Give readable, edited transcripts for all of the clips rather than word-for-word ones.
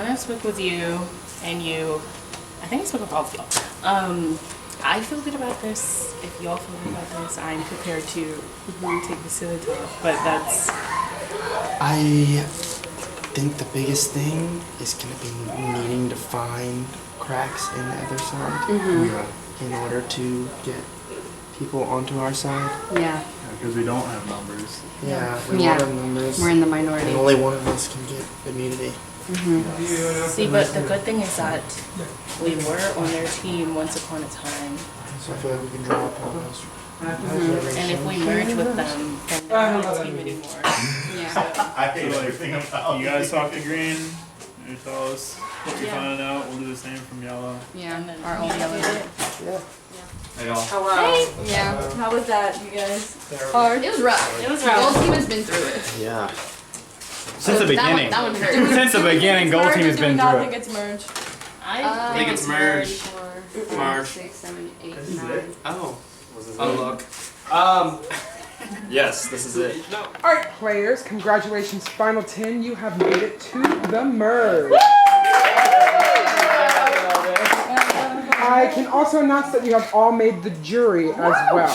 I spoke with you and you. I think I spoke with all of y'all. I feel good about this. If y'all feel good about this, I'm prepared to take this to the top. But that's. I think the biggest thing is going to be needing to find cracks in the other side in order to get people onto our side. Yeah. Because we don't have numbers. Yeah, we want our numbers. We're in the minority. And only one of us can get immunity. See, but the good thing is that we were on their team once upon a time. So I feel like we can draw upon those. And if we merge with them, then we're not a team anymore. Yeah. I hate everything about You guys talk to Green. You tell us what you're Yeah. finding out. We'll do the same from Yellow. Yeah. And then Our own yellow. Hey, y'all. Hello. Yeah. How was that, you guys? Hard. It was rough. It was The whole rough. team has been through it. Yeah. Since the beginning. That one hurt. Since the beginning, Gold Team has been I through think it. it's merged. I think it's merged. 4, 5, Marsh. 6, 7, 8, 9. Oh. Oh, look. Yes, this is it. Alright, players, congratulations. Final 10, you have made it to the merge. I can also announce that you have all made the jury as well.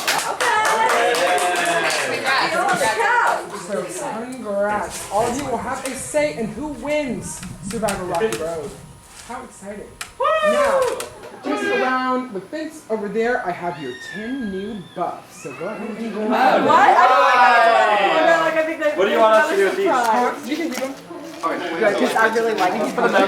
Congrats. So, congrats. All of you will have a say in who wins Survivor Rocky Road. How exciting. Now, just around the fence over there, I have your 10 new buffs. So go ahead and go What? I think that. What do you want us to do with these? You can read them. Because I really like it for the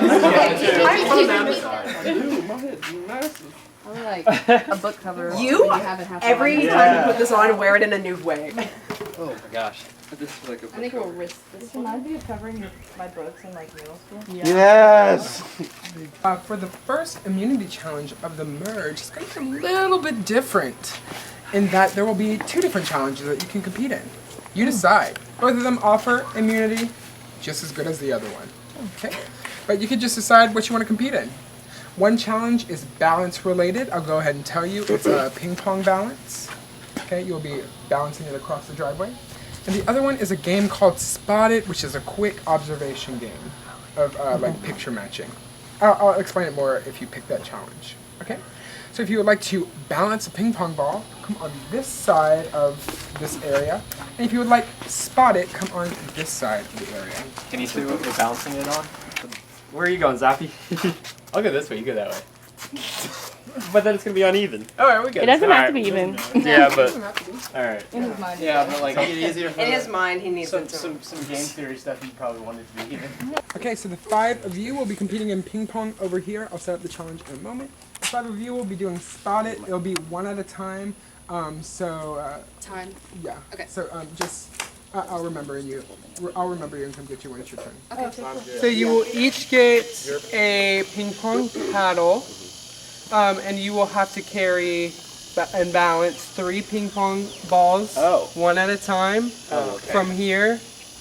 I like a book cover. You? when have it half Every on. time you put this on, wear it in a new way. Oh my gosh. This is like a I think we'll risk this one. Reminds me of covering my books in like middle school. Yes! For the first immunity challenge of the merge, it's going to be a little bit different in that there will be 2 different challenges that you can compete in. You decide. Both of them offer immunity just as good as the other one. Okay? But you can just decide what you want to compete in. One challenge is balance related. I'll go ahead and tell you. It's a ping pong balance. Okay? You'll be balancing it across the driveway. And the other one is a game called Spot It, which is a quick observation game of like picture matching. I'll explain it more if you pick that challenge. Okay? So if you would like to balance a ping pong ball, come on this side of this area. And if you would like spot it, come on this side of the area. Can you see what we're bouncing it on? Where are you going, Zappy? I'll go this way, you go that way. But then it's gonna be uneven. Alright, we're good. It doesn't have to be even. Yeah, but. Alright. In his mind. Yeah, but like. In his mind, he needs it to. Some game theory stuff you probably wanted to be even. Okay, so the 5 of you will be competing in ping pong over here. I'll set up the challenge in a moment. The 5 of you will be doing spot it. It'll be 1 at a time. Time. Yeah. Okay. So just, I'll remember you. I'll remember you and come get you when it's your turn. Okay. So you will each get a ping pong paddle, and you will have to carry and balance 3 ping pong balls, 1 at a time, from here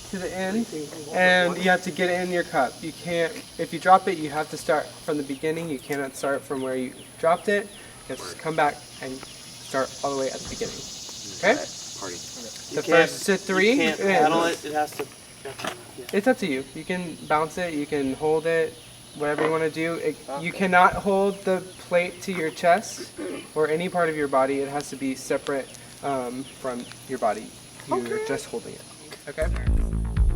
to the end, and you have to get it in your cup. You can't, if you drop it, you have to start from the beginning. You cannot start from where you dropped it. You have to come back and start all the way at the beginning. Okay? The first to 3. You can't paddle it, it has to... It's up to you. You can bounce it, you can hold it, whatever you want to do. You cannot hold the plate to your chest or any part of your body. It has to be separate from your body. You're just holding it. Okay?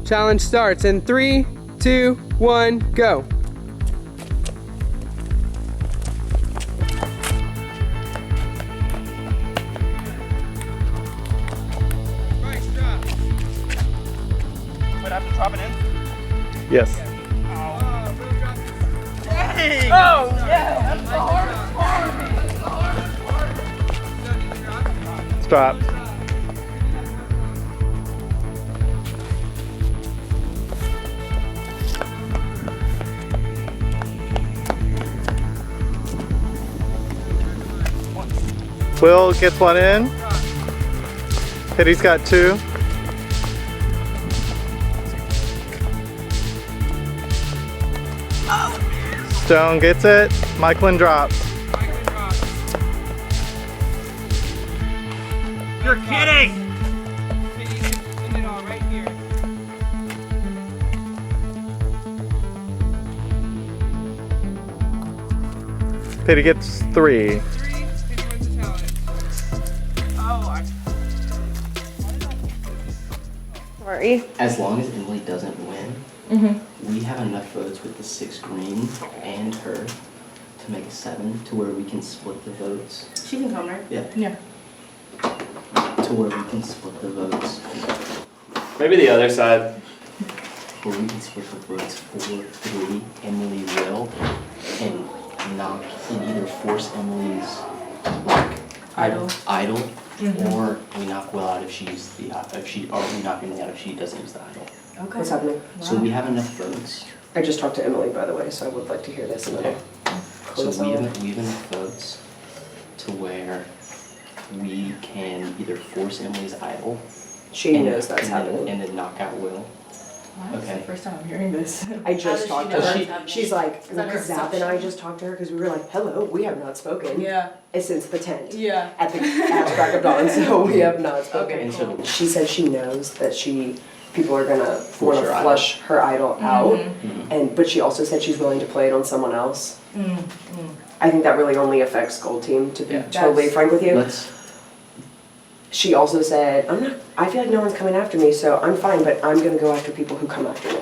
Challenge starts in 3, 2, 1, go. But I have to drop it in? Yes. Stop. Will gets one in. Kitty's got 2. Stone gets it. Michaelin drops. You're kidding! Pity gets 3. 3, Pity wins the challenge. Sorry. As long as Emily doesn't win, we have enough votes with the 6 green and her to make a 7 to where we can split the votes. She can come, right? Yeah. Yeah. To where we can split the votes. Maybe the other side. Where we can split the votes 4-3, Emily will, and knock and either force Emily's Idol. or we knock Will out if we knock Emily out if she doesn't use the idol. Okay. What's happening? So we have enough votes. I just talked to Emily, by the way, so I would like to hear this and then So close we on. have enough votes to where we can either force Emily's idol. She knows that's and then- happening. And then knock out Will. Okay. First time I'm hearing this. I just talked to know her. that's happening? She's like, Is that her Zap and I just talked to her because we were like, hello, we have not spoken since the tent Yeah. at the crack of dawn, so we have not spoken. And so She said she knows that people are gonna Force want to her idol. flush her idol out, Mhm. but she also said she's willing to play it on someone else. I think that really only affects Gold Team, to be Yeah. totally frank with you. let's, She also said, I feel like no one's coming after me, so I'm fine, but I'm gonna go after people who come after me.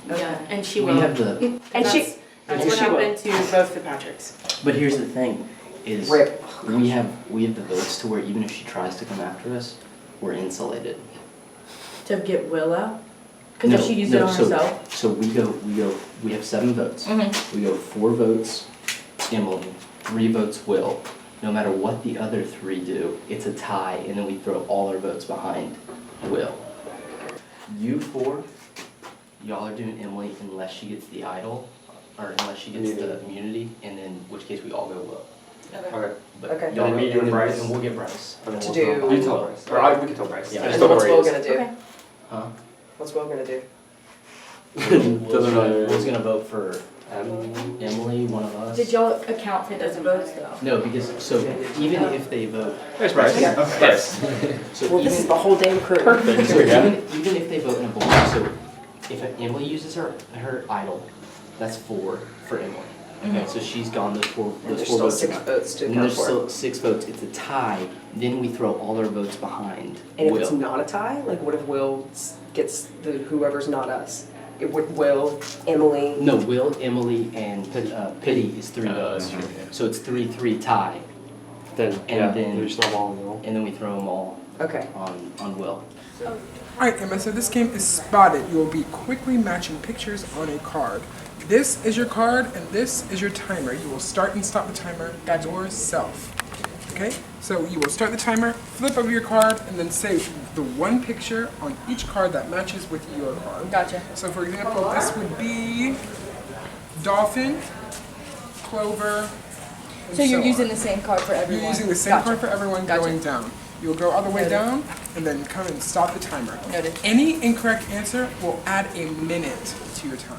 Yeah, and she we will. have the, And she, That's and what she will. happened to both the Patricks. but here's the thing, is Rip. we have the votes to where even if she tries to come after us, we're insulated. To get Will out? Because No, if she used no, it on so- herself? So we have 7 votes. Mm-hmm. We go 4 votes Emily, 3 votes Will. No matter what the other 3 do, it's a tie, and then we throw all our votes behind Will. You 4, y'all are doing Emily unless she gets the idol, or unless she gets the immunity, and then in which case we all go Will. Okay. But Okay. y'all And me, you, and Bryce. and we'll get Bryce. And then To we'll do- tell- You tell Bryce. We can tell Bryce. Yeah. I And just then don't what's know Will where he gonna is. do? Huh? What's Will gonna do? Doesn't really- Will's gonna vote for Emily, one of us. Did y'all account for those votes though? No, because, so even if they vote, There's Bryce. Yeah. Bryce. so Well, this is the whole damn crew. Perfect. So Here we go. even if they vote in a block, so if Emily uses her idol, that's 4 for Emily. Okay, so she's gone those 4 And there's 4 still votes. 6 votes to And count there's for. still 6 votes, it's a tie, then we throw all our votes behind And if Will. it's not a tie, like what if Will gets whoever's not us? It would Will, Emily. No, Will, Emily, and Pity is 3 votes. okay. So it's 3-3 tie, Then, And then- we just throw them all in the roll. and then we throw them all Okay. on Will. Alright, Emma, so this game is spotted. You will be quickly matching pictures on a card. This is your card, and this is your timer. You will start and stop the timer yourself. Okay? So you will start the timer, flip over your card, and then say the one picture on each card that matches with your card. Gotcha. So for example, this would be dolphin, clover, and So you're on. using the same card for everyone? You're using the same Gotcha. card for everyone Gotcha. going down. You'll go all the way Noted. down and then come and stop the timer. Noted. Any incorrect answer will add a minute to your time.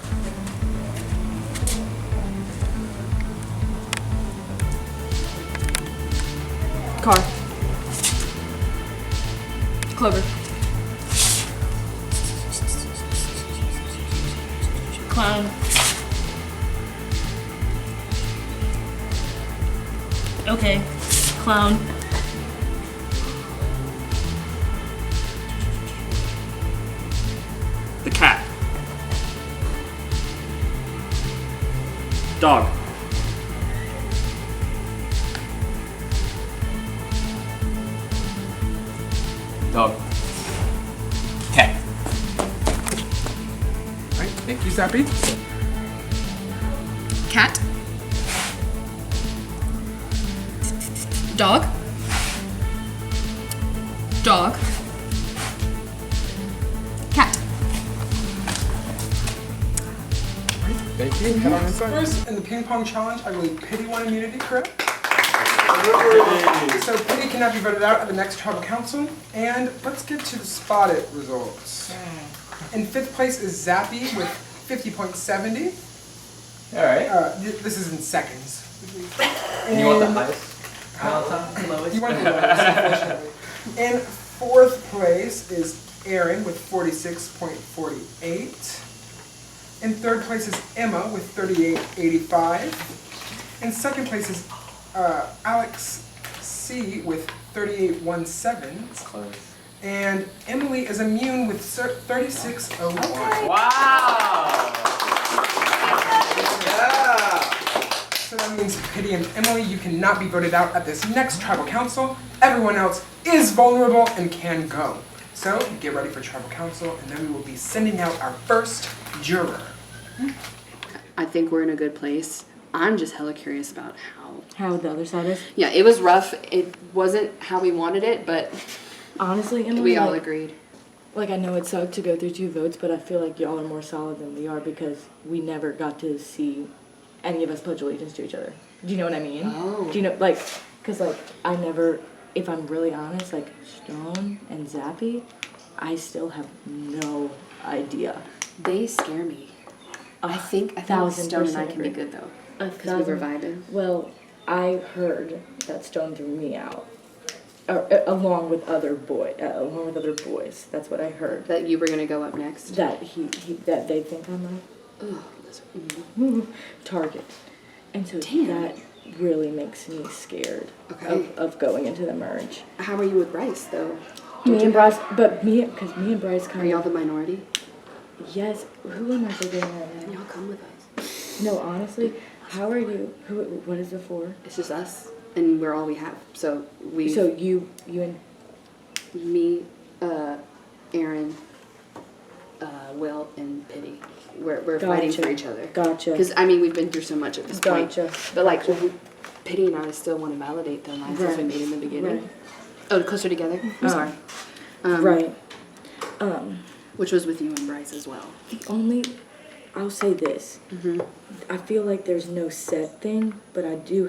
Car. Clover. Clown. Okay. Clown. The cat. Dog. Dog. Cat. Right? Thank you, Zappy. Cat. Dog. Dog. Cat. Thank you. Head on inside. First, in the ping pong challenge, I believe Pity won immunity, correct? So Pity cannot be voted out at the next tribal council. And let's get to the spotted results. In 5th place is Zappy with 50.70. Alright. This is in seconds. And you want the And- highest? You went the lowest, unfortunately. In 4th place is Aaron with 46.48. In 3rd place is Emma with 38.85. In second place is Alex C with 3817. It's close. And Emily is immune with 3601. Wow! So that means Pity and Emily, you cannot be voted out at this next tribal council. Everyone else is vulnerable and can go. So get ready for tribal council, and then we will be sending out our first juror. I think we're in a good place. I'm just hella curious about How the other side is? Yeah, it was rough. It wasn't how we wanted it, but Honestly, Emily, we all like, agreed. Like, I know it sucked to go through 2 votes, but I feel like y'all are more solid than we are because we never got to see any of us pledge allegiance to each other. Do you know what I mean? Oh. Do you know, like, because, like, I never, if I'm really honest, like, Stone and Zappy, I still have no idea. They scare me. I think 1,000% Stone and I can be agree. good though. 1,000. Because we were vibing. Well, I heard that Stone threw me out, or, along with other boys. That's what I heard. That you were gonna go up next. That that they think I'm Ugh, a target, and so Damn. that really makes me scared Okay. of going into the merge. How are you with Bryce though? Me and Bryce, because me and Bryce Are kind y'all of. the minority? Yes, who am I figuring out now? Y'all come with us. No, honestly, how are you? What is it for? It's just us, and we're all we have. So we. So you and me, Aaron, Will, and Pity. We're fighting for each other. Gotcha. Because I mean, we've been through so much at this point. Gotcha. But like, Pity and I still want to validate the alliances we made in the beginning. Right. Oh, closer together. I'm sorry. Right. Which was with you and Bryce as well. I'll say this. Mm-hmm. I feel like there's no set thing, but I feel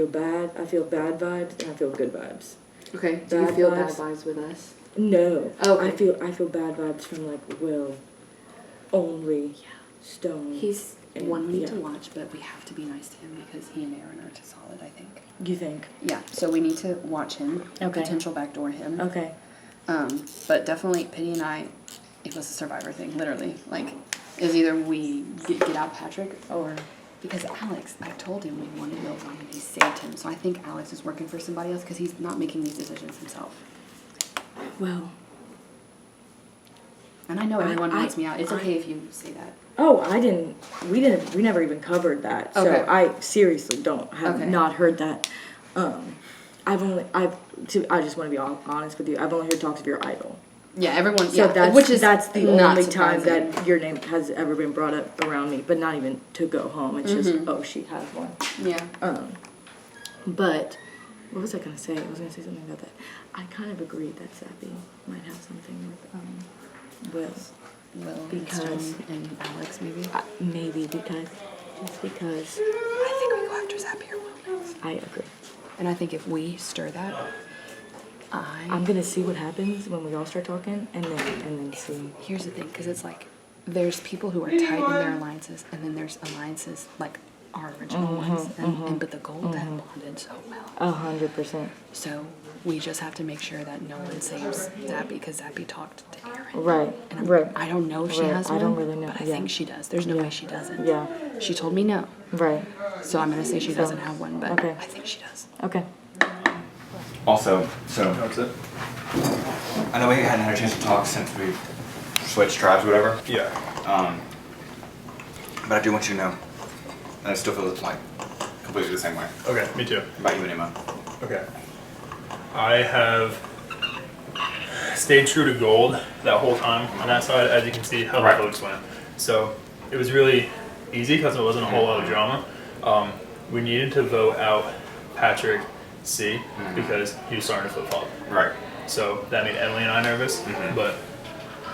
bad vibes, and I feel good vibes. Okay. Do you Bad feel vibes. bad vibes with us? No. Okay. I feel bad vibes from like Will, only, Stone. He's and- one we need yeah. to watch, but we have to be nice to him because he and Aaron are too solid, I think. You think? Yeah, so we need to watch him. Okay. Potential backdoor him. Okay. But definitely Pity and I, it was a survivor thing, literally. Like, it was either we get out Patrick or, because Alex, I told him we wanted Will on and he saved him. So I think Alex is working for somebody else because he's not making these decisions himself. Well. And I know everyone I- wants me out. It's okay if you say that. Oh, we never even covered that. So Okay. I seriously have Okay. not heard that. I just want to be honest with you. I've only heard talks of your idol. Yeah, everyone, So yeah, which is that's the not only time surprising. that your name has ever been brought up around me, but not even to go home. It's just, oh, she has one. Yeah. But what was I gonna say? I was gonna say something about that. I kind of agreed that Zappy might have something with Will. Will Because- and Stone and Alex, maybe. Maybe because I think we go after Zappy or Will next. I agree. And I think if we stir that, I'm gonna see what happens when we all start talking, and then see. Here's the thing, because it's like, there's people who are tight in their alliances, and then there's alliances like our original ones, and but the gold have bonded so well. 100%. So we just have to make sure that no one saves Zappy, because Zappy talked to Aaron. Right. And Right. I don't know if she Right, has I one, don't really know, but I yeah. think she does. There's no Yeah. way she doesn't. Yeah. She told me no, Right. so I'm gonna say she So, doesn't have one, but okay. I think she does. Okay. Also, so That's it? I know we hadn't had a chance to talk since we switched tribes or whatever. Yeah. But I do want you to know that I still feel like completely the same way Okay, me too. about you and Emma. Okay. I have stayed true to gold that whole time on that side, as you can see how Right. the votes went. So it was really easy because it wasn't a whole lot of drama. We needed to vote out Patrick C because he was starting to flip flop. Right. So that made Emily and I nervous, but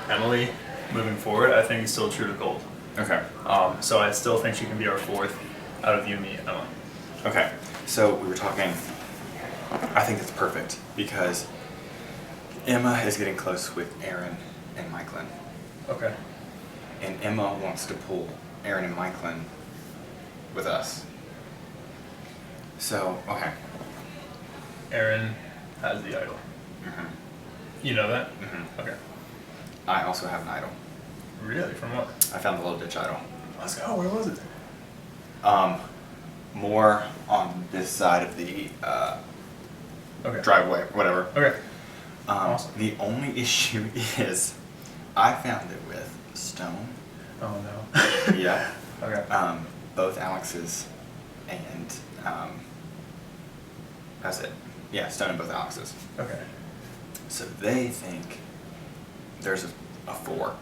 Emily, moving forward, I think is still true to gold. Okay. So I still think she can be our fourth out of you, me, and Emma. Okay. So we were talking. I think that's perfect because Emma is getting close with Aaron and Michaelin, Okay. and Emma wants to pull Aaron and Michaelin with us. So okay. Aaron has the idol. You know that? Okay. I also have an idol. Really? From what? I found the little ditch idol. Let's go. Where was it? more on this side of the Okay. driveway, whatever. Okay. Awesome. The only issue is, I found it with Stone. Oh no. Yeah. Okay. Both Alex's and that's it. Yeah, Stone and both Alex's. Okay. So they think there's a 4.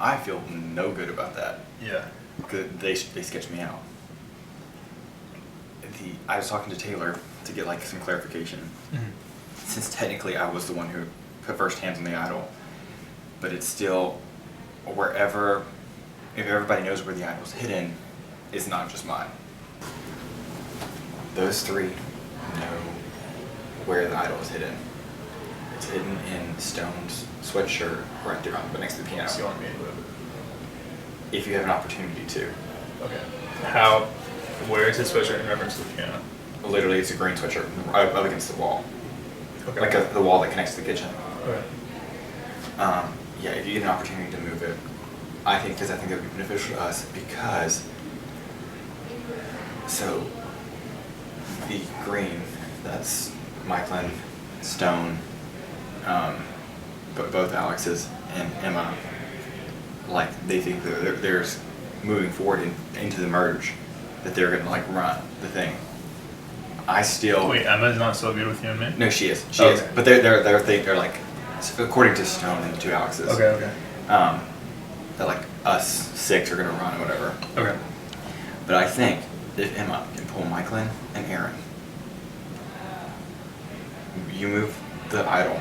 I feel no good about that. Yeah. Cause they sketched me out. I was talking to Taylor to get like some clarification. Mm-hmm. Since technically I was the one who put first hands on the idol, but it's still wherever, if everybody knows where the idol's hidden, it's not just mine. Those 3 know where the idol is hidden. It's hidden in Stone's sweatshirt right there next to the piano. So you want me to move it? If you have an opportunity to. Okay. How? Where is his sweatshirt in reference to the piano? Literally, it's a green sweatshirt up against the wall. Okay. Like the wall that connects to the kitchen. Okay. Yeah, if you get an opportunity to move it, I think it would be beneficial to us because, so, the green, that's Mikeland, Stone, but both Alex's and Emma, like, they think that there's moving forward into the merge, that they're gonna like run the thing. I still. Wait, Emma's not so good with you and me? No, she is. She Okay. is. But they're like, according to Stone and the 2 Alexes. Okay. That like us 6 are gonna run or whatever. Okay. But I think if Emma can pull Mikeland and Aaron, you move the idol.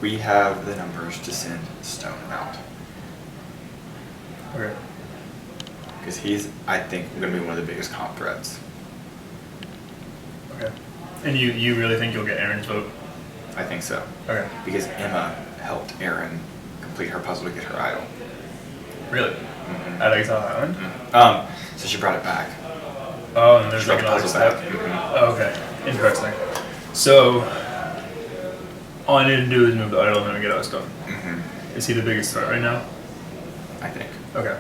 We have the numbers to send Stone out. Okay. Because he's, I think, gonna be one of the biggest comp threats. Okay. And you really think you'll get Aaron's vote? I think so. Okay. Because Emma helped Aaron complete her puzzle to get her idol. Really? Mm-hmm. At Exile Island? So she brought it back. Oh, and there's She like brought another the puzzle step. back. Oh, okay. Interesting. So, all I need to do is move the idol and then we get us done. Mm-hmm. Is he the biggest threat right now? I think. Okay.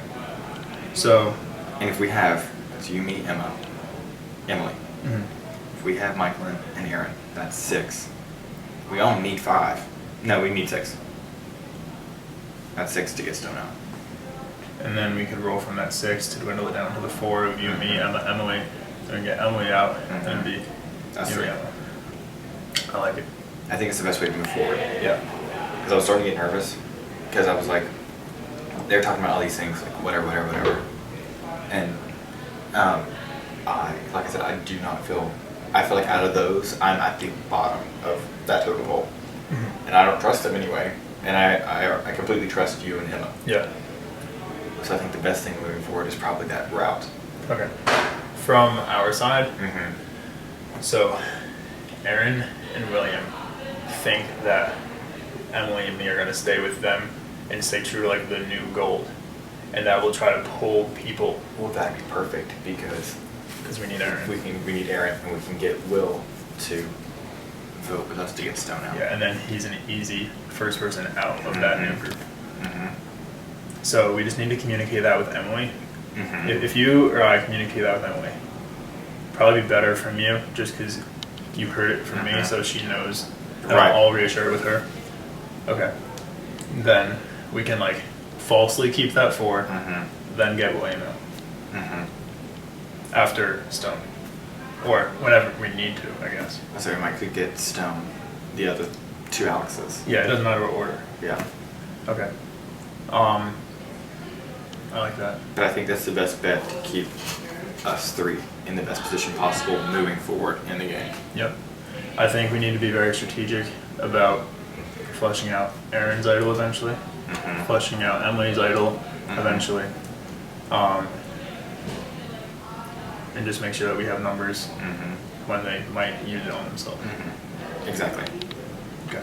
So. And if we have, so you meet Emily. Mhm. If we have Mikeland and Aaron, that's 6. We only need 5. No, we need 6. That's 6 to get Stone out. And then we could roll from that 6 to dwindle it down to the 4 of you, me, Emily, and get Emily out, and then be That's you 3. and Emma. I like it. I think it's the best way to move forward. Yeah. Because I was starting to get nervous. Because I was like, they were talking about all these things, like whatever. And like I said, I feel like out of those, I'm at the bottom of that totem pole. Mm-hmm. And I don't trust them anyway. And I completely trust you and Emma. Yeah. So I think the best thing moving forward is probably that route. Okay. From our side, Mm-hmm. so Aaron and William think that Emily and me are going to stay with them and stay true to like the new gold, and that will try to pull people Well, that'd be perfect because because we need Aaron. we need Aaron and we can get Will to vote with us to get Stone out. Yeah, and then he's an easy first person out of that new group. Mm-hmm. So we just need to communicate that with Emily. Mm-hmm. If you or I communicate that with Emily, probably be better from you, just because you heard it from me, Mhm. so she knows. And Right. I'm all reassured with her. Okay. Then we can like falsely keep that 4, Mm-hmm. then get William out Mm-hmm. after Stone, or whenever we need to, I guess. So we might could get Stone, the other 2 Alexes. Yeah, it doesn't matter what order. Yeah. Okay. I like that. But I think that's the best bet to keep us 3 in the best position possible moving forward in the game. Yep. I think we need to be very strategic about fleshing out Aaron's idol eventually, Mm-hmm. fleshing out Emily's idol eventually, and just make sure that we have numbers Mm-hmm. when they might use it on themselves. Mm-hmm. Exactly. Okay.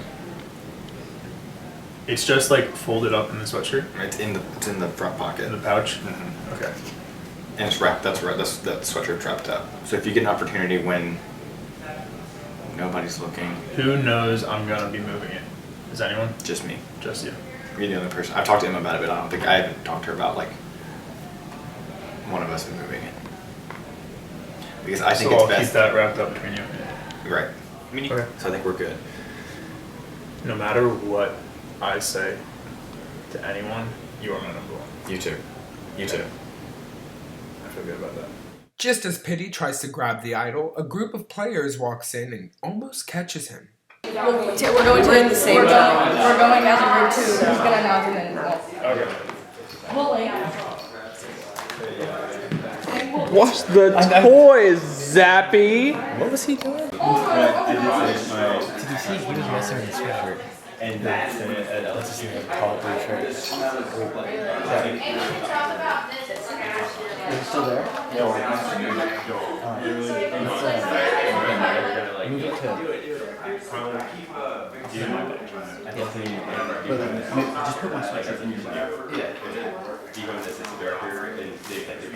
It's just like folded up in the sweatshirt, It's in the front pocket. in the pouch. Mm-hmm. Okay. And it's wrapped. That's that sweatshirt trapped up. So if you get an opportunity when nobody's looking, Who knows I'm gonna be moving it? Is anyone? just me. Just you. You're the only person. I've talked to Emma about it, but I haven't talked to her about like one of us moving it. because I think So it's I'll best. keep that wrapped up between you. Right. Okay. So I think we're good. No matter what I say to anyone, you are my number one. You too. You too. I feel good about that. Just as Pity tries to grab the idol, a group of players walks in and almost catches him. We're going to in the same We're going as a group too. He's gonna announce it and Okay. Watch the toys, Zappy! What was he doing? Did you see he was messing with the sweatshirt? And let's just see him call it blue shirt. Are you still there? No. Move it to. Just put my sweatshirt in your bag.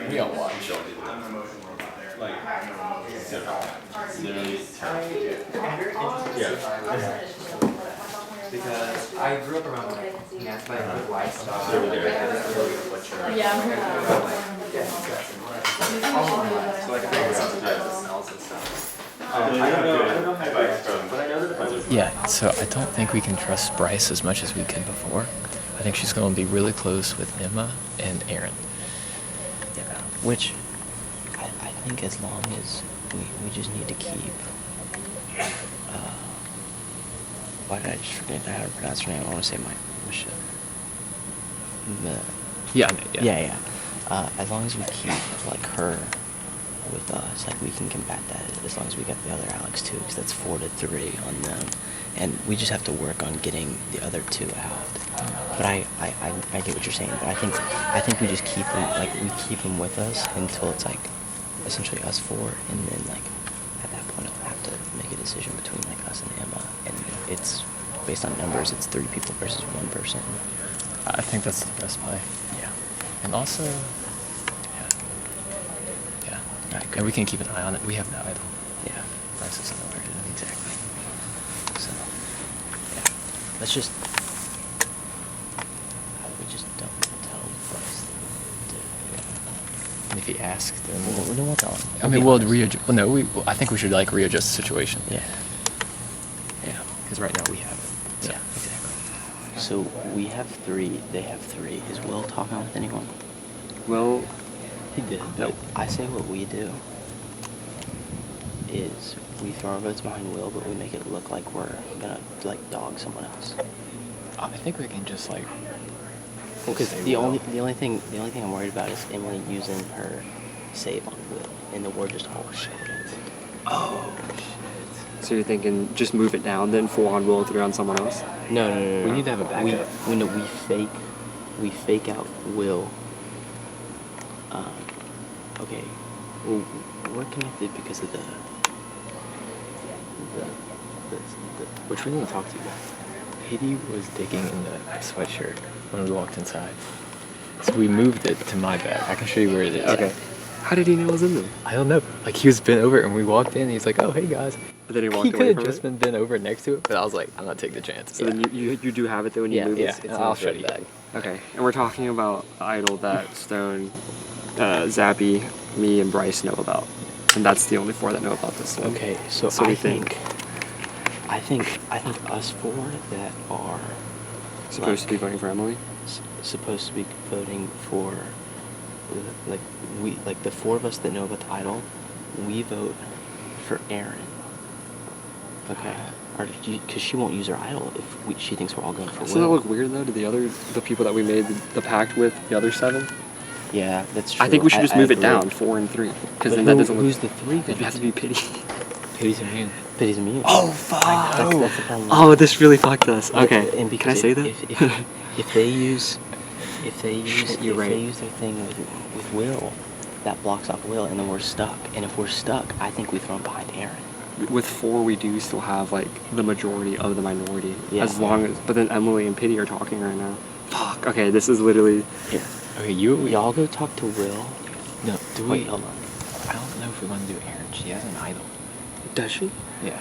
We all watch. Because I grew up around like that's my lifestyle. Yeah. So like I think sometimes the smells and stuff. I don't know how but I know that yeah, so I don't think we can trust Bryce as much as we could before. I think she's going to be really close with Emma and Aaron. Yeah, which I think as long as we just need to keep. Why did I just forget how to pronounce her name? I want to say Michelle. Yeah. As long as we keep like her with us, like we can combat that. As long as we got the other Alex too, because that's 4-3 on them, and we just have to work on getting the other two out. But I get what you're saying. But I think we just keep them, like we keep them with us until it's like essentially us four, and then like at that point I'll have to make a decision between like us and Emma, and it's based on numbers. It's 3 people versus 1 person. I think that's the best play. Yeah. And also, and we can keep an eye on it. We have no idol. Yeah. Bryce doesn't know where it is. Exactly. So, yeah. Let's just. We just don't tell Bryce to. And if he asks, then we'll tell him. I mean, we'll readjust. Well, no, I think we should like readjust the situation. Yeah. Yeah. Because right now we have it. So. Yeah, exactly. So we have 3. They have 3. Is Will talking with anyone? Will. He did, but I say what we do is we throw our votes behind Will, but we make it look like we're gonna like dog someone else. I think we can just like. Because the only thing I'm worried about is Emily using her save on Will, and then we're just all shouting. Oh shit! So you're thinking just move it down, then full on Will throw on someone else? No. We need to have a backup. We fake out Will. Okay, well, we're connected because of the which we didn't talk to. Pity was digging in the sweatshirt when we walked inside, so we moved it to my bag. I can show you where it is. Okay. How did he know it was in there? I don't know. Like he was bent over, and we walked in. And he's like, "Oh, hey guys." But then he walked He away could have from just it? been bent over next to it, but I was like, I'm not taking the chance. So then you do have it though when you move it? It's I'll show you. Okay, and we're talking about the idol that Stone, Zappy, me, and Bryce know about. And that's the only 4 that know about this one. Okay, so I think us 4 that are supposed to be voting for Emily? Supposed to be voting for the 4 of us that know about the idol, we vote for Aaron. Okay. Because she won't use her idol if she thinks we're all going for Will. Doesn't that look weird though to the people that we made the pact with, the other 7? Yeah, that's true. I think we should just move it down, 4 and 3. Because then that doesn't look. Who's the 3? It has to be Pity. Pity's immune. Pity's immune. Oh fuck! That's the problem. Oh, this really fucked us. Okay. And Can I say that? If they use their thing with Will, that blocks off Will, and then we're stuck. And if we're stuck, I think we throw him behind Aaron. With 4, we do still have like the majority of the minority. Yeah. As long as, but then Emily and Pity are talking right now. Fuck. Okay, this is literally. Here. Okay, y'all go talk to Will. No, wait, hold on. I don't know if we want to do Aaron. She has an idol. Does she? Yeah.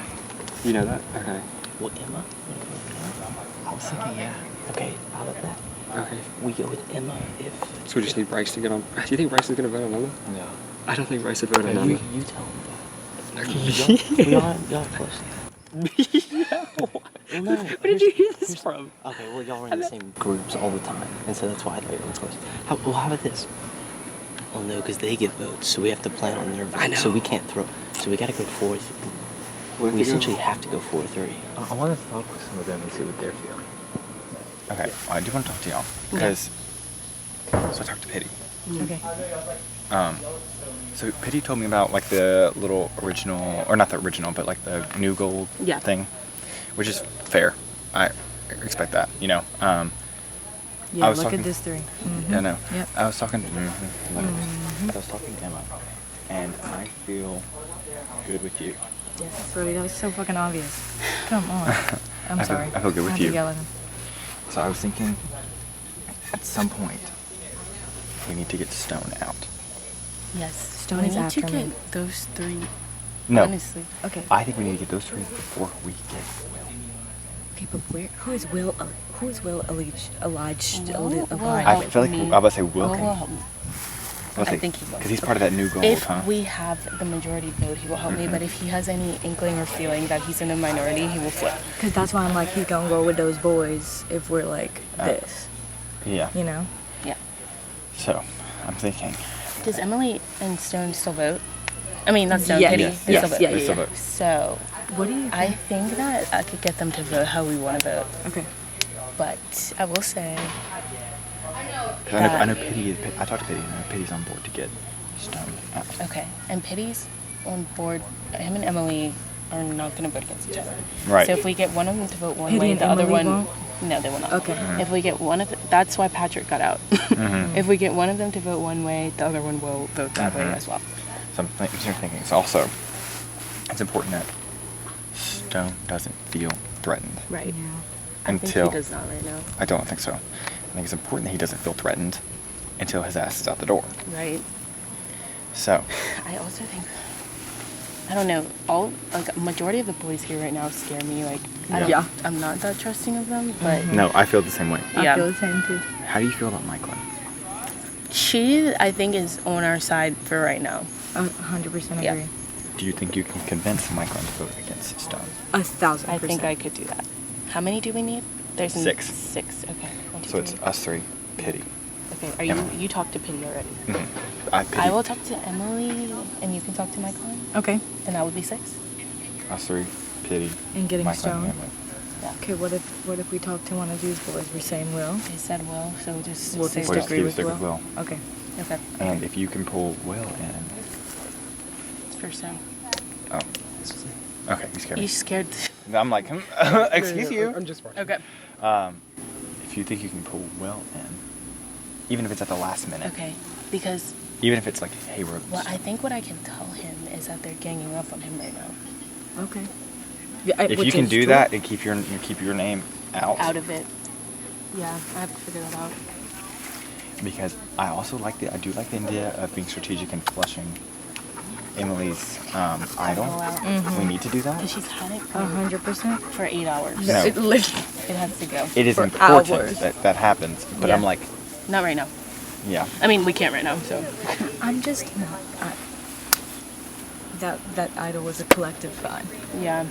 You know that? Okay. Well, Emma? I was thinking, yeah. Okay, how about that? Okay. We go with Emma if. So we just need Bryce to get on. Do you think Bryce is gonna vote on Emma? No. I don't think Bryce would vote on You, Emma. you tell him that. Y'all close. Well, no, Where did you hear this from? Okay, well, y'all are in the same groups all the time, and so that's why I thought you were close. How about this? Well, no, because they get votes, so we have to plan on their votes. I know. So we can't throw. So we got to go 4-3. We essentially have to go 4-3. I want to talk with some of them and see what they're feeling. Okay, I do want to talk to y'all because so I talked to Pity. Okay. So Pity told me about like the little original, or not the original, but like the new gold thing, which is fair. I expect that, you know. Yeah, I was look talking, at this 3. Mm-hmm. I know. Yep. I was talking. I was talking to Emma, and I feel good with you. Yes, Brody, that was so fucking obvious. Come on. I'm sorry. I feel good with I had to you. yell at him. So I was thinking, at some point, we need to get Stone out. Yes. Stone we is need after to me. get those 3. No. Honestly. Okay. I think we need to get those 3 before we get Will. Okay, but where? Who is Will? Who is Will alleged? Will I feel like me. I'm about to say Will Will can. will help me. I think he will. Because he's part of that new gold, If huh? we have the majority vote, he will help me. But if he has any inkling or feeling that he's in the minority, he will flip. Because that's why I'm like, he's gonna go with those boys if we're like this. Yeah. You know? Yeah. So, I'm thinking. Does Emily and Stone still vote? I mean, not Stone, Yes. Pity. Yes. They Yes. still vote. Yeah, they still vote. So, What do you think? I think that I could get them to vote how we want to vote. Okay. But I will say, 'Cause I know Pity is. I talked to Pity, and I know Pity's on board to get Stone out. okay, and Pity's on board. Him and Emily are not going to vote against each other. Right. So if we get one of them to vote one Pity way, and the other Emily one, won't? no, they will not. Okay. If we get one of, that's why Patrick got out. If we get one of them to vote one way, the other one will vote that way as well. So I'm thinking it's also it's important that Stone doesn't feel threatened Right. Yeah. I think until he does not right now. I don't think so. I think it's important that he doesn't feel threatened until his ass is out the door. Right. So I also think, I don't know, all like majority of the boys here right now scare me. Like, Yeah. I'm not that trusting of them, but no, I feel the same way. I yeah, feel the same too. How do you feel about Michael? she I think is on our side for right now. 100% Yeah. agree. Do you think you can convince Michael to vote against Stone? 1,000%. I think I could do that. How many do we need? There's 6. 6. Okay. 1, 2, So it's 3. us 3, Pity. Okay. Are you talked to Pity already? Pity. I will talk to Emily, and you can talk to Michael, Okay. and that would be 6. Us 3, Pity. And getting Michael Stone. and Emily. Okay, what if we talk to one of these boys? We're saying Will. They said Will, so just We'll say just Or just agree keep with stick with Will. Will. Okay. Okay. And if you can pull Will in. For Sam. Oh. Okay, you scared me. You scared? I'm like, excuse you. I'm just watching. Okay. If you think you can pull Will in, even if it's at the last minute, Okay. Because even if it's like, hey, we're well, I think what I can tell him is that they're ganging up on him right now. Okay. Yeah, if you can do that and keep your name Out of it. Yeah, I have to figure that out. because I also like I do like the idea of being strategic and flushing Emily's idol. We need to do that. Because she's had it 100%. for 8 hours. No. It literally. It has to go. It is For important hours. that happens, but Yeah. I'm like, Not right now. yeah. I mean, we can't right now, so. I'm just not. That idol was a collective fun. Yeah.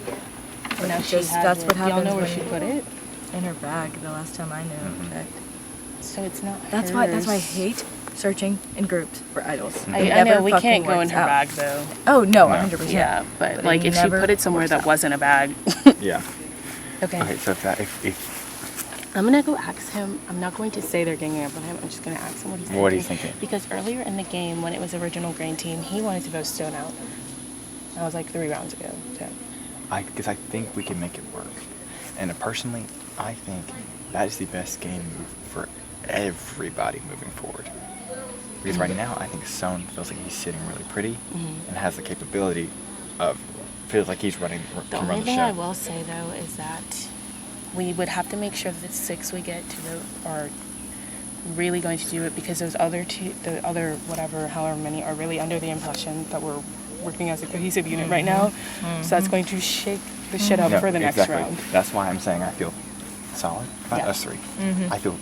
Like, Now she just has that's it. what Do y'all happens know where when she you- put it? In her bag the last time I knew. Mm-hmm. Checked. So it's not That's why I hate searching in groups for idols. I It know, never we fucking can't go in works her out. bag, though. Oh no, No. 100%. Yeah, but But like it if she never put it somewhere works that out. wasn't a bag. Yeah. Okay. Okay, so if I'm gonna go ask him. I'm not going to say they're ganging up on him. I'm just gonna ask him what he's thinking. What he's thinking. Because earlier in the game, when it was original green team, he wanted to vote Stone out. That was like 3 rounds ago. So. because I think we can make it work, and personally, I think that is the best game move for everybody moving forward. Because right now, I think Stone feels like he's sitting really pretty and has the capability of feels like he's running The can only run the thing show. I will say though is that we would have to make sure that the 6 we get to vote are really going to do it, because those other 2, the other whatever, however many, are really under the impression that we're working as a cohesive unit right now. So that's going to shake the shit up No, for the next exactly. round. That's why I'm saying I feel solid about Yeah. us 3. I feel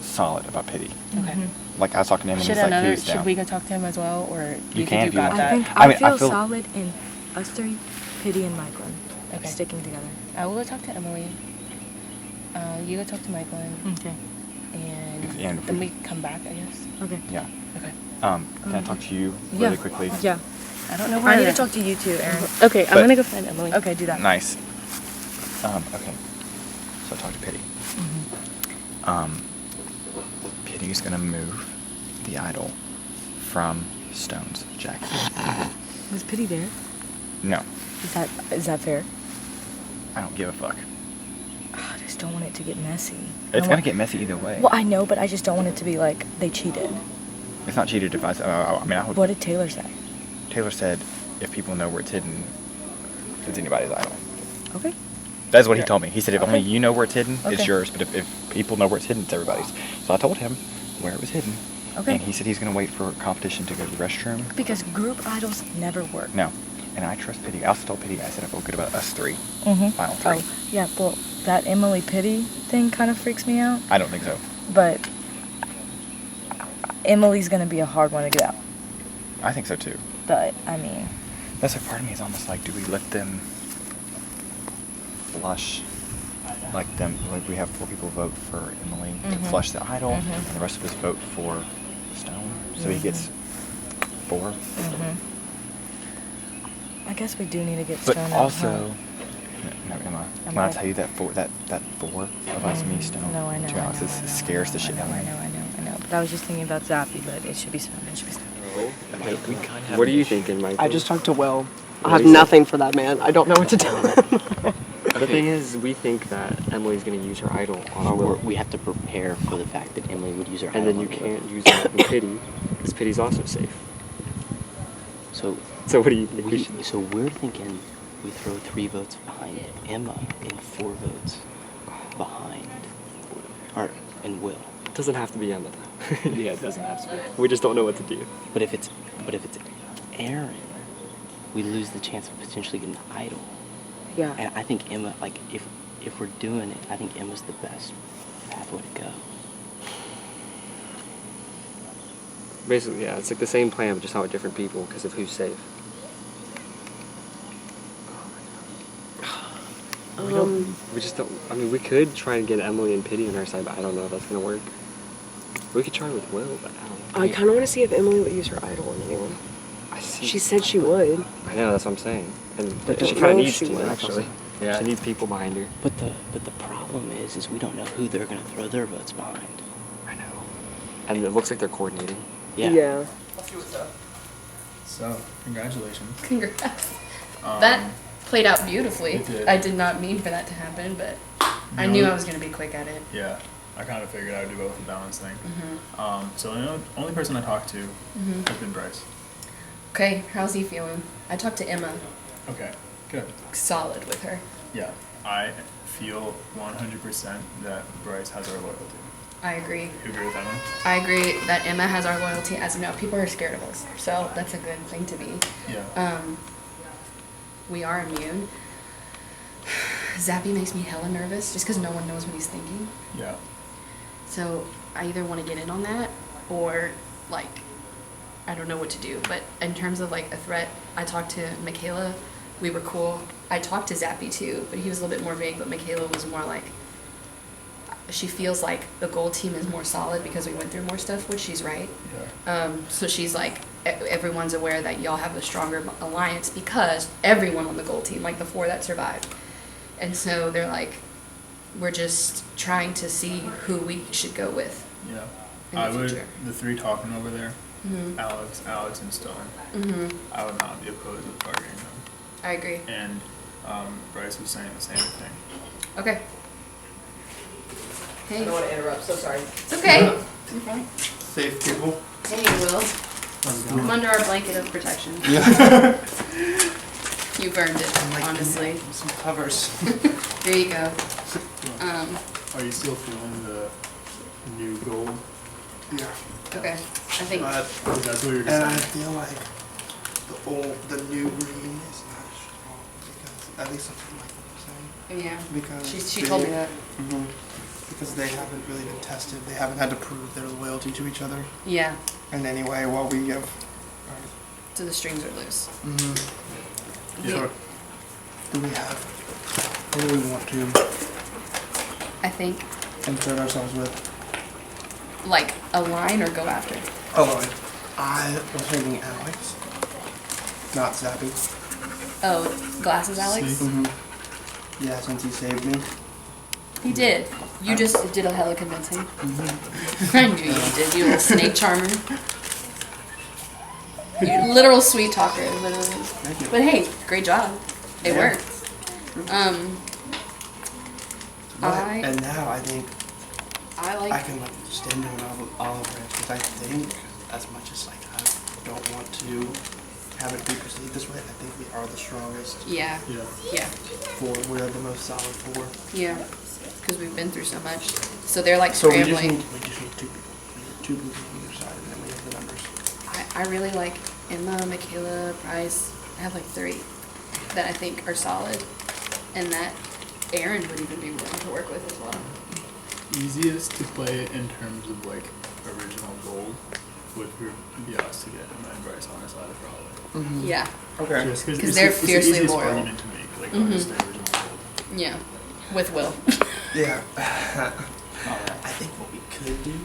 solid about Pity. Okay. Like I was talking to him, and Should he's like, another? who's Should down? we go talk to him as well, or You think can if you got want. that? I think I I, mean, I feel feel- solid in us three, Pity and Michaelin, Okay. sticking together. I will go talk to Emily. You go talk to Michaelin, Okay. and then we come back, I guess. Okay. Yeah. Okay. Can I talk to you Yeah. really quickly? Yeah. I don't know where. I need to talk to you too, Aaron. Okay, I'm But- gonna go find Emily. Okay, do that. Nice. Okay. So I talked to Pity. Pity's gonna move the idol from Stone's jacket. Was Pity there? No, Is that fair? I don't give a fuck. I just don't want it to get messy. It's gonna get messy either way. Well, I know, but I just don't want it to be like they cheated. It's not cheated if I mean, I would. What did Taylor say? Taylor said, if people know where it's hidden, it's anybody's idol. Okay. That's what he told me. He said, if only you know where it's hidden, it's Okay. yours. But if people know where it's hidden, it's everybody's. So I told him where it was hidden. Okay. And he said he's going to wait for competition to go to the restroom. Because group idols never work. No. And I trust Pity. I also told Pity, I said I feel good about us three. Mm-hmm. Final three. Oh, yeah. Well, that Emily Pity thing kind of freaks me out. I don't think so. But Emily's gonna be a hard one to get out. I think so too. But I mean, That's like part of me is almost like, do we let them flush, like we have 4 people vote for Emily to flush the idol, and the rest of us vote for Stone, so he gets 4. I guess we do need to get But Stone also, out. no, Emma, I'm when I right. tell you that 4 of us, me, Stone, No, I know. and 2 Alex, it scares the shit out of me. I know. But I was just thinking about Zappy, but it should be Stone. What are you thinking, Mike? I just talked to Will. I have nothing for that man. I don't know what to tell him. The thing is, we think that Emily's going to use her idol on Or Will. we have to prepare for the fact that Emily would use her And idol then you on Will. can't use that in Pity, because Pity's also safe. So So what do you think we should so we're thinking we throw 3 votes behind Emma and 4 votes behind and Will. It doesn't have to be Emma, though. Yeah, it doesn't have to be. We just don't know what to do. But if it's Aaron, we lose the chance of potentially getting the idol. Yeah. And I think Emma, like if we're doing it, I think Emma's the best pathway to go. Basically, yeah, it's like the same plan, but just not with different people because of who's safe. We just don't. I mean, we could try and get Emily and Pity on our side, but I don't know if that's gonna work. We could try with Will, but I don't know. I kind of want to see if Emily would use her idol on anyone. I see. She said she would. I know, that's what I'm saying. And But she don't kind of know if needs she to, would. actually. Yeah. She needs people behind her. But the problem is we don't know who they're gonna throw their votes behind. I know. And it looks like they're coordinating. Yeah. So, congratulations. Congrats. That played out beautifully. it did. I did not mean for that to happen, but I You knew know- I was going to be quick at it. Yeah, I kind of figured I would do both the balance thing. So the only person I talked to has been Bryce. Okay, how's he feeling? I talked to Emma. Okay, good. Solid with her. Yeah, I feel 100% that Bryce has our loyalty. I agree. You agree with Emma? I agree that Emma has our loyalty. As you know, people are scared of us, so that's a good thing to be. Yeah. We are immune. Zappy makes me hella nervous just because no one knows what he's thinking. Yeah. So I either want to get in on that or like I don't know what to do. But in terms of like a threat, I talked to Michaela. We were cool. I talked to Zappy too, but he was a little bit more vague. But Michaela was more like she feels like the gold team is more solid because we went through more stuff, which she's right. Yeah. So she's like everyone's aware that y'all have a stronger alliance because everyone on the gold team, like the 4 that survived. And so they're like, we're just trying to see who we should go with. Yeah. In the future. The 3 talking over there, Alex, and Stone. I would not be opposed to targeting them. I agree. And Bryce was saying the same thing. Okay. I Hey, don't want to interrupt, so sorry. it's okay. You're fine. Safe people. Hey, Will. Come under our blanket of protection. You burned it, honestly. Some covers. There you go. Are you still feeling the new gold? Yeah. Okay. I think But That's what you're and I saying. feel like the new green is not strong because at least that's what Michael was saying. yeah. Because She told me that. because they haven't really been tested. They haven't had to prove their loyalty to each other Yeah. in any way while we give. So the strings are loose. Mm-hmm. Yeah. So, do we have, what do we want to I think insert ourselves with? like a line or go after. Oh, I was thinking Alex, not Zappy. Oh, glasses, Alex. Mm-hmm. Yeah, since he saved me. He did. You just did a hella convincing. Mm-hmm. I knew you did. You little snake charmer. You literal sweet talker, literally. Thank you. But hey, great job. It Yeah. worked. And now I think I like. I can stand on olive branch because I think, as much as like I don't want to have it be perceived this way, I think we are the strongest. Yeah. Yeah. Four. We are the most solid four. Yeah. Because we've been through so much. So they're like So scrambling. we just need two people. We need two people on either side, and then we have the numbers. I really like Emma, Michaela, Bryce. I have like 3 that I think are solid, and that Aaron would even be willing to work with as well. Easiest to play in terms of like original gold would be us to get Emma and Bryce on our side of probably. Mm-hmm. Yeah. Okay. Just Because they're it's the fiercely easiest loyal. argument to make, like Mhm. just the original gold. Yeah. With Will. Yeah. I think what we could do,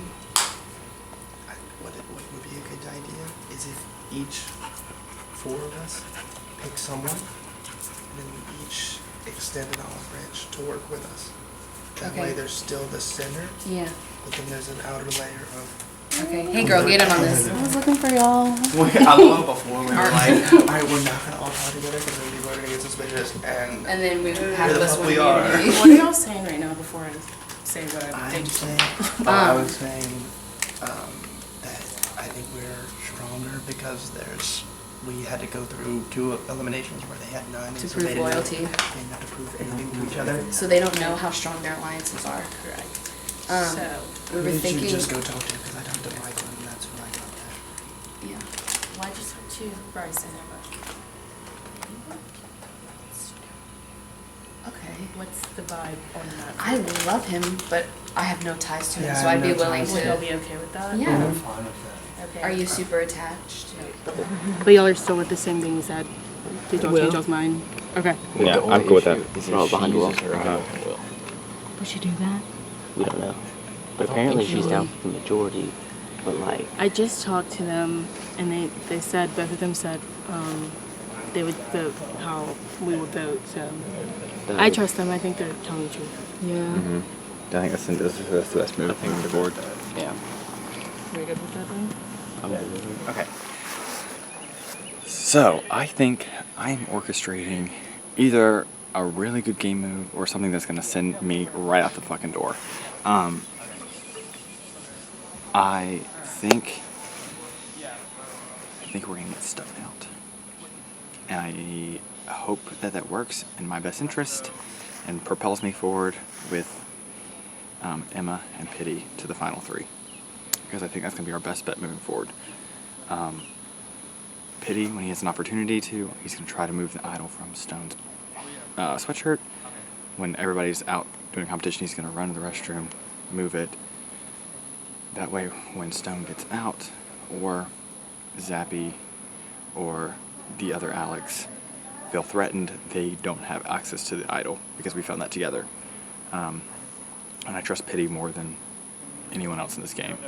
what would be a good idea, is if each 4 of us pick someone, and then we each extend an olive branch to work with us. That Okay. way there's still the center, Yeah. but then there's an outer layer of... Okay. Hey girl, get in on this. I was looking for y'all. I love before we were like, alright, we're not gonna all talk together because then people are gonna get suspicious, and... And then we Here have the this fuck one we are. unity. What are y'all saying right now before I say what I I'm think? saying, I was saying that I think we're stronger because we had to go through 2 eliminations where they had none. To and so prove they didn't loyalty. They didn't have to prove anything to each other. So they don't know how strong their alliances are. Correct. So we were should thinking. just go talk to because I talked to Michael and that's who I got there. Yeah. Why just talk to Bryce and Emma? Okay. What's the vibe on that? I love him, but I have no ties to him, Yeah, so I I'd have be no willing ties. Would y'all to. be okay with that? Yeah. I'm fine with that. Okay. Are you super attached? But y'all are still with the same thing you said? Did y'all change y'all's mind? Okay. Yeah, I'm cool with that. Is if behind she Will. uses her idol on Will. Would you do that? We don't know. But apparently she's down for the majority. But like, I just talked to them, and they said, both of them said, they would vote how we would vote, so. I trust them, I think they're telling the truth. Yeah. Mm-hmm. I think that's the best move on the board. yeah. We're good with that then? I'm good with it. Okay. So, I think I'm orchestrating either a really good game move or something that's going to send me right out the fucking door. I think we're going to get Stone out. And I hope that that works in my best interest and propels me forward with Emma and Pity to the final 3. Because I think that's going to be our best bet moving forward. Pity, when he has an opportunity to, he's going to try to move the idol from Stone's sweatshirt. When everybody's out doing competition, he's going to run to the restroom, move it. That way, when Stone gets out, or Zappy, or the other Alex feel threatened, they don't have access to the idol, because we found that together. And I trust Pity more than anyone else in this game.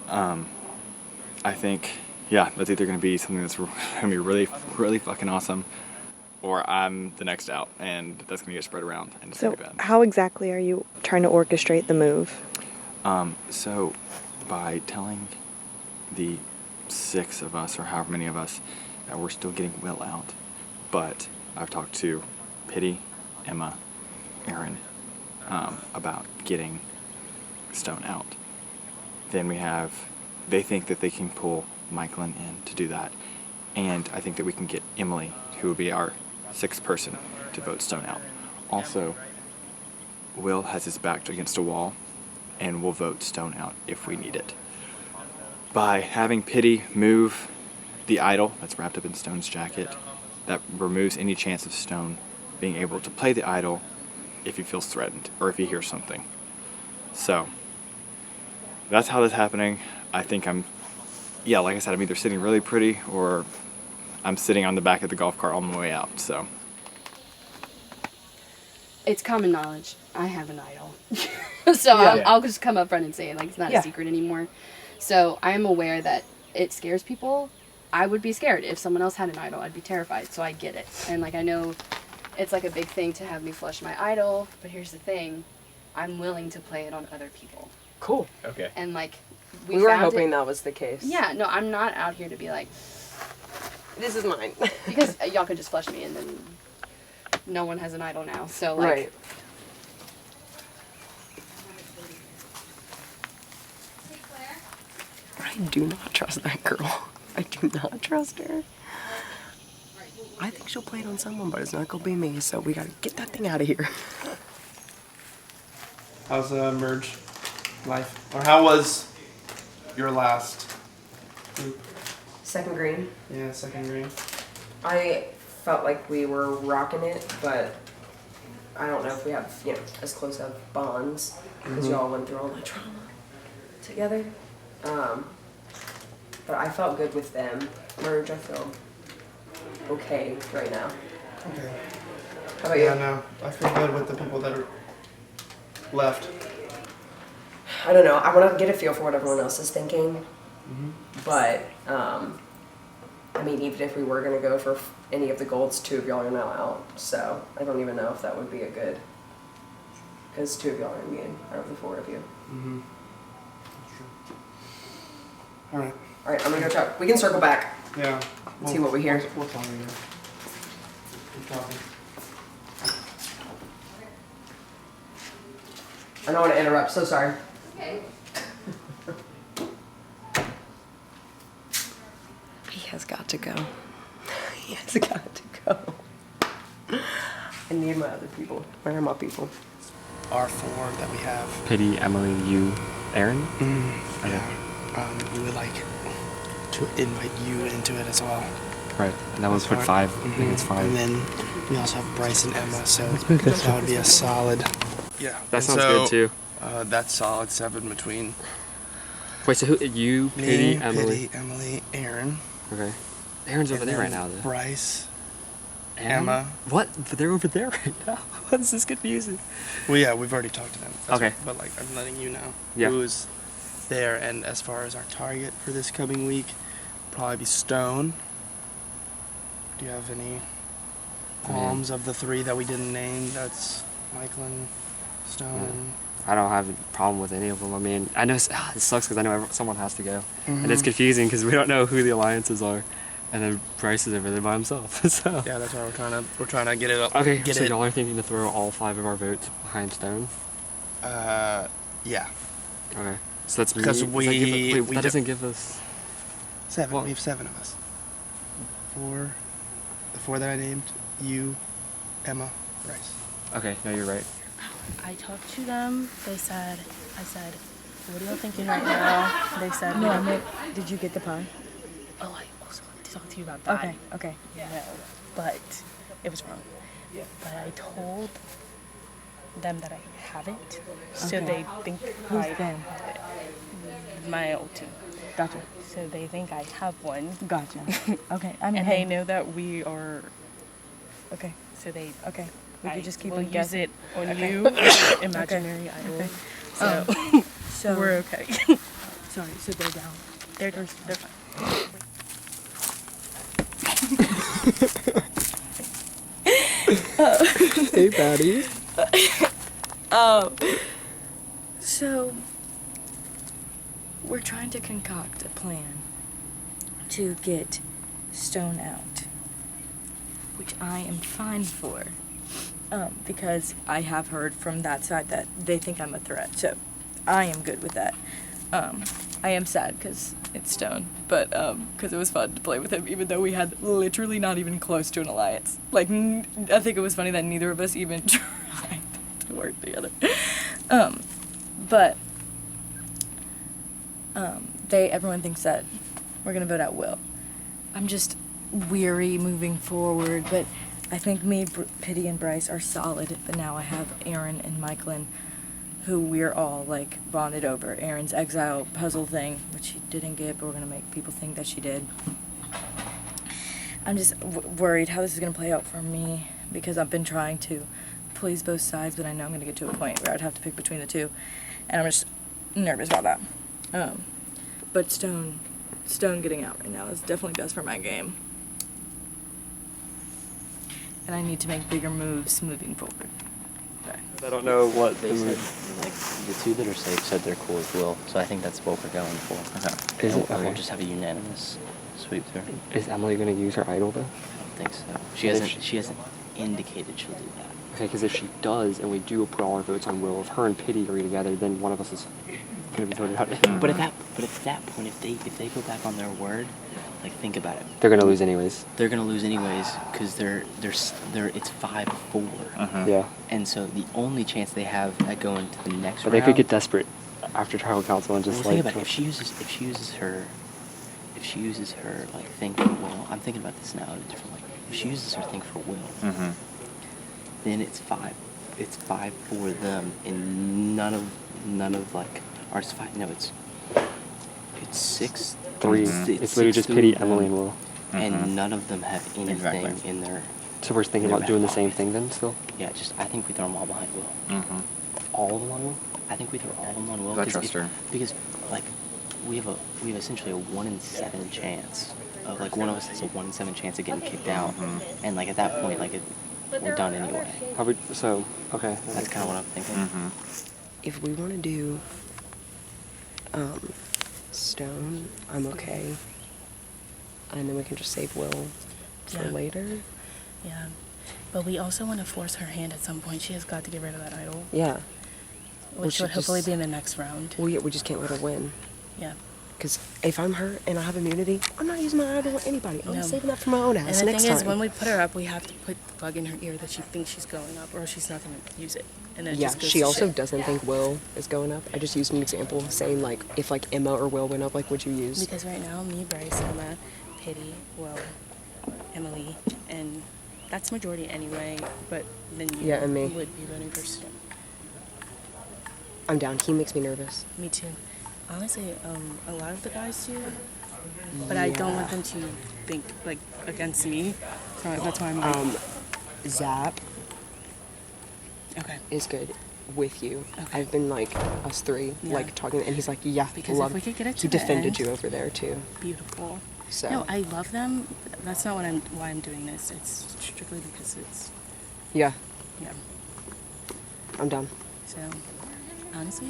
I think, yeah, that's either going to be something that's going to be really, really fucking awesome, or I'm the next out, and that's going to get spread around, and it's So going to be bad. how exactly are you trying to orchestrate the move? So by telling the 6 of us, or however many of us, that we're still getting Will out, but I've talked to Pity, Emma, Aaron, about getting Stone out. Then they think that they can pull Michaelin in to do that, and I think that we can get Emily, who will be our 6th person, to vote Stone out. Also, Will has his back against a wall, and we'll vote Stone out if we need it. By having Pity move the idol that's wrapped up in Stone's jacket, that removes any chance of Stone being able to play the idol if he feels threatened or if he hears something. So that's how that's happening. I think like I said, I'm either sitting really pretty or I'm sitting on the back of the golf cart on my way out. So It's common knowledge. I have an idol. So I'll just come up front and say it. Like, it's not a secret anymore. So I am aware that it scares people. I would be scared. If someone else had an idol, I'd be terrified. So I get it. And like, I know it's like a big thing to have me flush my idol. But here's the thing. I'm willing to play it on other people. Cool. Okay. And like, We were hoping that was the case. Yeah, no, I'm not out here to be like, this is mine. because y'all could just flush me and then no one has an idol now. So like, Right. I do not trust that girl. I do not trust her. I think she'll play it on someone, but it's not gonna be me, so we gotta get that thing out of here. How's merge life? Or how was your last group? Second green. Yeah, second green. I felt like we were rocking it, but I don't know if we have, as close of bonds, because y'all went through all that trauma together. But I felt good with them. Merge, I feel okay right now. Okay. How about you? Yeah, no. I feel good with the people that are left. I don't know. I want to get a feel for what everyone else is thinking. But, I mean, even if we were going to go for any of the golds, 2 of y'all are now out. So I don't even know if that would be a good... Because 2 of y'all are immune out of the 4 of you. Alright. Alright, I'm going to go check. We can circle back. Yeah. See what we hear. We'll talk again. Keep talking. I don't want to interrupt, so sorry. okay. He has got to go. He has got to go. I need my other people. Where are my people? Our 4 that we have. Pity, Emily, you, Aaron? Yeah. We would like to invite you into it as well. Right. And that was put 5. I think it's 5. And then we also have Bryce and Emma, so that would be a solid. Yeah. That sounds good too. That's solid 7 between Wait, so who? You, Pity, Emily. Pity, Emily, Aaron. Okay. Aaron's over and there right then now, though. Bryce, Emma. What? But they're over there right now. This is confusing. Well, yeah, we've already talked to them. Okay. But like, I'm letting you know Yeah. who's there, and as far as our target for this coming week, probably be Stone. Do you have any qualms of the 3 that we didn't name? That's Michael and Stone. I don't have a problem with any of them. I mean, I know it sucks because I know someone has to go, and it's confusing because we don't know who the alliances are, and then Bryce is over there by himself. So Yeah, that's why we're trying to get it up. okay, Get so it. y'all are thinking to throw all 5 of our votes behind Stone. Yeah. Okay, so that's Because that doesn't give us 7. Well- We have 7 of us. 4. The 4 that I named. You, Emma, Bryce. Okay, no, you're right. I talked to them. I said, what are you thinking right now? They said, No, I meant, did you get the pie? oh, I also wanted to talk to you about that. Okay. No, but it was wrong. But I told them that I haven't, so Okay. they think Who's I them? my old team. Gotcha. So they think I have one, Gotcha. Okay. I mean, and they know that we are. Okay. So they Okay. We I could just keep will on use guessing. it on Okay. you, imaginary idol. Okay. So So we're okay. sorry. So they're down. They're fine. Hey, Patty. So we're trying to concoct a plan to get Stone out, which I am fine for, because I have heard from that side that they think I'm a threat. So I am good with that. I am sad because it's Stone, but because it was fun to play with him, even though we had literally not even close to an alliance. Like, I think it was funny that neither of us even tried to work together. But everyone thinks that we're gonna vote out Will. I'm just weary moving forward, but I think me, Pity, and Bryce are solid. But now I have Aaron and Michael, and who we're all like bonded over. Erin's exile puzzle thing, which she didn't get, but we're gonna make people think that she did. I'm just worried how this is gonna play out for me because I've been trying to please both sides, but I know I'm gonna get to a point where I'd have to pick between the two, and I'm just nervous about that. But Stone getting out right now is definitely best for my game, and I need to make bigger moves moving forward. I don't know what They said, like, the two that are safe said they're cool with Will, so I think that's what we're going for. Is it? We'll just have a unanimous sweep through. Is Emily going to use her idol, though? I don't think so. If She hasn't indicated she'll do that. Okay, because if she does, and we do put all our votes on Will, if her and Pity agree together, then one of us is going to be voted out. But at that point, if they go back on their word, like, think about it. They're going to lose anyways. They're gonna lose anyways because it's 5-4. Yeah. And so the only chance they have at going to the next But round. they could get desperate after tribal council and just Well, like. think about it. If she uses her like think for Will. I'm thinking about this now in a different way. If she uses her think for Will, then it's 5 for them, and none of like, or it's 5. No, it's 6-3. 3. It's literally just Pity, Emily, and Will. And none of them have anything in their. So we're thinking in their about doing the back same pocket. thing then still? Yeah, I think we throw them all behind Will. All of them on Will? I think we throw all of them on Will. I trust her. Because, like, we have essentially a 1 in 7 chance of, like, one of us has a 1 in 7 chance of getting kicked out, and like at that point, like we're done anyway. Okay. That's kind of what I'm thinking. If we want to do Stone, I'm okay. And then we can just save Will for Yeah. later. Yeah. But we also want to force her hand at some point. She has got to get rid of that idol. Yeah. Which would hopefully be in the next round. Well, yeah, we just can't let her win. Yeah. Because if I'm her and I have immunity, I'm not using my idol on anybody. I'm No. saving that for my own ass And the next thing time. is, when we put her up, we have to put the bug in her ear that she thinks she's going up, or she's not going to use it. And then it Yeah, just goes she to also shit. doesn't think Will is going up. I just used an example saying, like, if, like, Emma or Will went up, like, would you use? Because right now, me, Bryce, Emma, Pity, Will, Emily, and that's majority anyway, but then you Yeah, and me. would be voting for Stone. I'm down. He makes me nervous. Me too. Honestly, a lot of the guys do, but I don't want them to think, like, against me. So that's why I'm like, Zap okay. is good with you. Okay. I've been, like, us three, Yeah. like, talking, and he's like, yeah, Because love. if we could get it to He the defended end, you over there, too. Beautiful. So. No, I love them. That's not why I'm doing this. It's strictly because it's, Yeah, yeah. I'm down. So, honestly.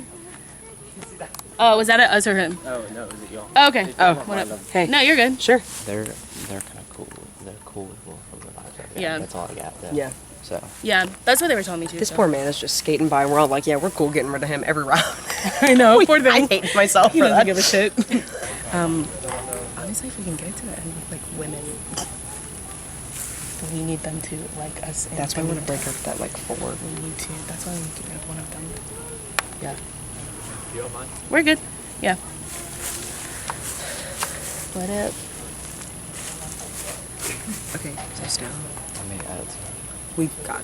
Oh, was that us or him? Oh no, is it y'all? Oh, okay. Oh, what up? Hey. No, you're good. Sure. They're kind of cool. They're cool with Will from the vibes I got. Yeah. That's all I got. Though. Yeah. So. Yeah, that's what they were telling me too. This so. poor man is just skating by, and we're all like, yeah, we're cool getting rid of him every round. I know. Poor thing. I hate myself He for doesn't that. give a shit. Honestly, if we can get it to the end with, like, women, we need them to like us. That's why I want to break up that, like, 4. We need to. That's why we need to get rid of one of them. Yeah. You don't mind? We're good. Yeah. What up? Okay, so Stone. I mean, We've got.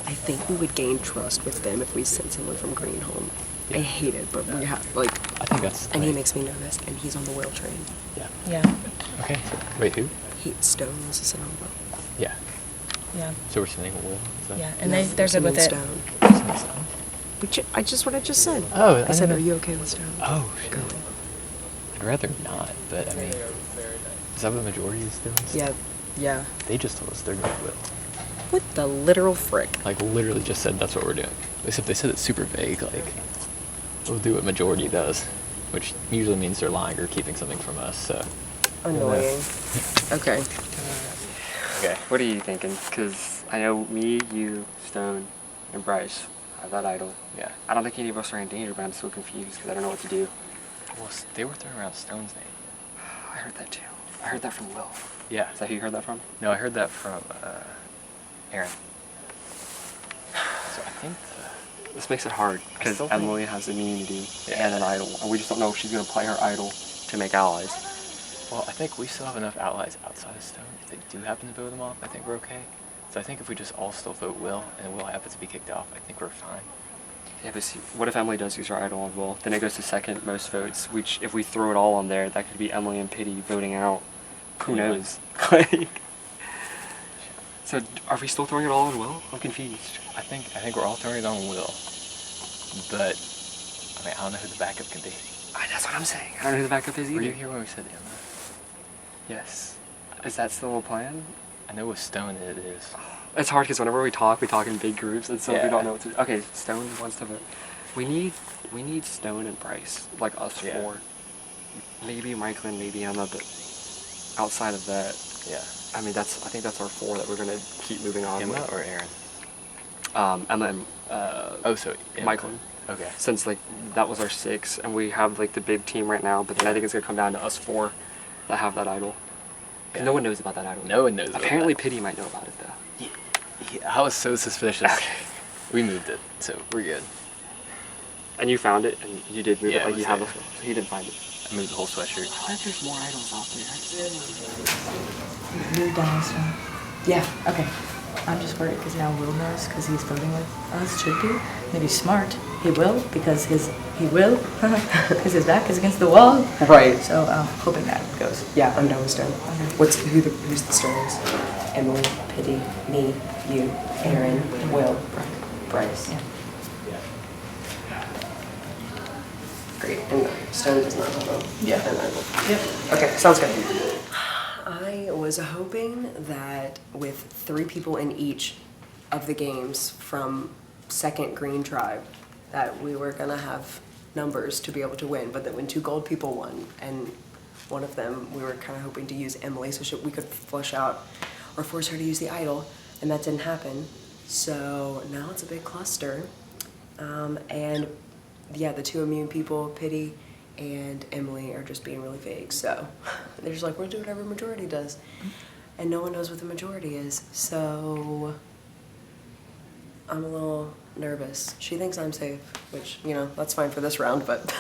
I think we would gain trust with them if we sent someone from Green home. I hate it, but we have, like. I think that's. And he makes me nervous, and he's on the whale train. Yeah. Yeah. Okay. So, wait, who? Stone wants to sit on the whale. Yeah. Yeah. So we're sending Will. So. Yeah, and they're good with it. Stone. What I just said. Oh, I said, are you okay with Stone? Oh, shit. I'd rather not, but I mean, is that what the majority is doing? Yeah. Yeah. They just told us they're going to Will. What the literal frick? Like, literally just said that's what we're doing. Except they said it's super vague, like, we'll do what majority does, which usually means they're lying or keeping something from us, so. Annoying. Okay. Okay. What are you thinking? Because I know me, you, Stone, and Bryce have that idol. Yeah. I don't think any of us are in danger, but I'm so confused because I don't know what to do. Well, they were throwing around Stone's name. I heard that too. I heard that from Will. Yeah. Is that who you heard that from? No, I heard that from, Aaron. So I think This makes it hard because still think- Emily has immunity and an idol, and we just don't know if she's going to play her idol to make allies. Well, I think we still have enough allies outside of Stone. If they do happen to vote them off, I think we're okay. So I think if we just all still vote Will, and Will happens to be kicked off, I think we're fine. Yeah, but see, what if Emily does use her idol on Will? Then it goes to second most votes, which if we throw it all on there, that could be Emily and Pity voting out. Who knows? Like, so are we still throwing it all on Will? I'm confused. I think we're all throwing it on Will, but I mean I don't know who the backup can be. That's what I'm saying. I don't know who the backup is either. Were you here when we said Emma? Yes. Is that still a plan? I know with Stone it is. It's hard because whenever we talk in big groups, and so we Yeah. don't know what to. Okay, Stone wants to vote. We need Stone and Bryce, like us Yeah. four. Maybe Michael and maybe Emma, but outside of that, Yeah. I mean I think that's our four that we're gonna keep moving on Emma with. or Aaron? Emma and So Emma. Michael. Okay. Since like that was our 6, and we have like the big team right now, but then I think it's gonna come down to us 4 that have that idol. And no one knows about that idol. No one knows about Apparently, that. Pity might know about it though. Yeah, I was so suspicious. Okay. We moved it, so we're good. And you found it, and you did move Yeah, it. it Like was you have there. it. So he didn't find it. I moved the whole sweatshirt. I bet there's more idols out there. Moved down Stone. Yeah. Okay. I'm just worried because now Will knows because he's voting with us. Should be. Maybe smart. He will because his his back is against the wall. Right. So I'm hoping that goes. Yeah, I'm done with Stone. Okay. Who's the Stones? Emily, Pity, me, you, Aaron, Will, Bryce. Yeah. Great. And Stone does not have a Yeah. an idol. Yep. Okay, sounds good. I was hoping that with 3 people in each of the games from second Green Tribe, that we were gonna have numbers to be able to win, but that when 2 gold people won, and one of them, we were kind of hoping to use Emily so we could flush out or force her to use the idol, and that didn't happen. So now it's a big cluster. And yeah, the 2 immune people, Pity and Emily, are just being really vague. So they're just like, we'll do whatever majority does. And no one knows what the majority is. So I'm a little nervous. She thinks I'm safe, which, you know, that's fine for this round, but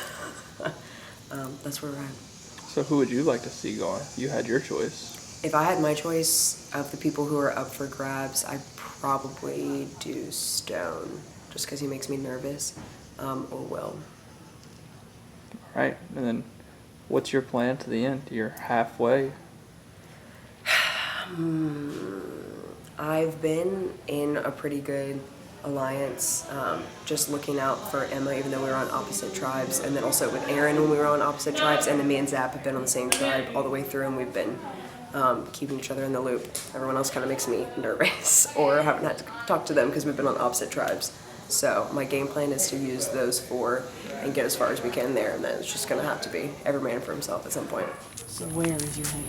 that's where we're at. So who would you like to see go on if you had your choice? If I had my choice of the people who are up for grabs, I'd probably do Stone, just because he makes me nervous, or Will. All right, and then what's your plan to the end? You're halfway. I've been in a pretty good alliance, just looking out for Emma, even though we were on opposite tribes, and then also with Aaron when we were on opposite tribes, and then me and Zap have been on the same tribe all the way through, and we've been keeping each other in the loop. Everyone else kind of makes me nervous, or haven't had to talk to them because we've been on opposite tribes. So my game plan is to use those 4 and get as far as we can there, and then it's just gonna have to be every man for himself at some point. Where is your head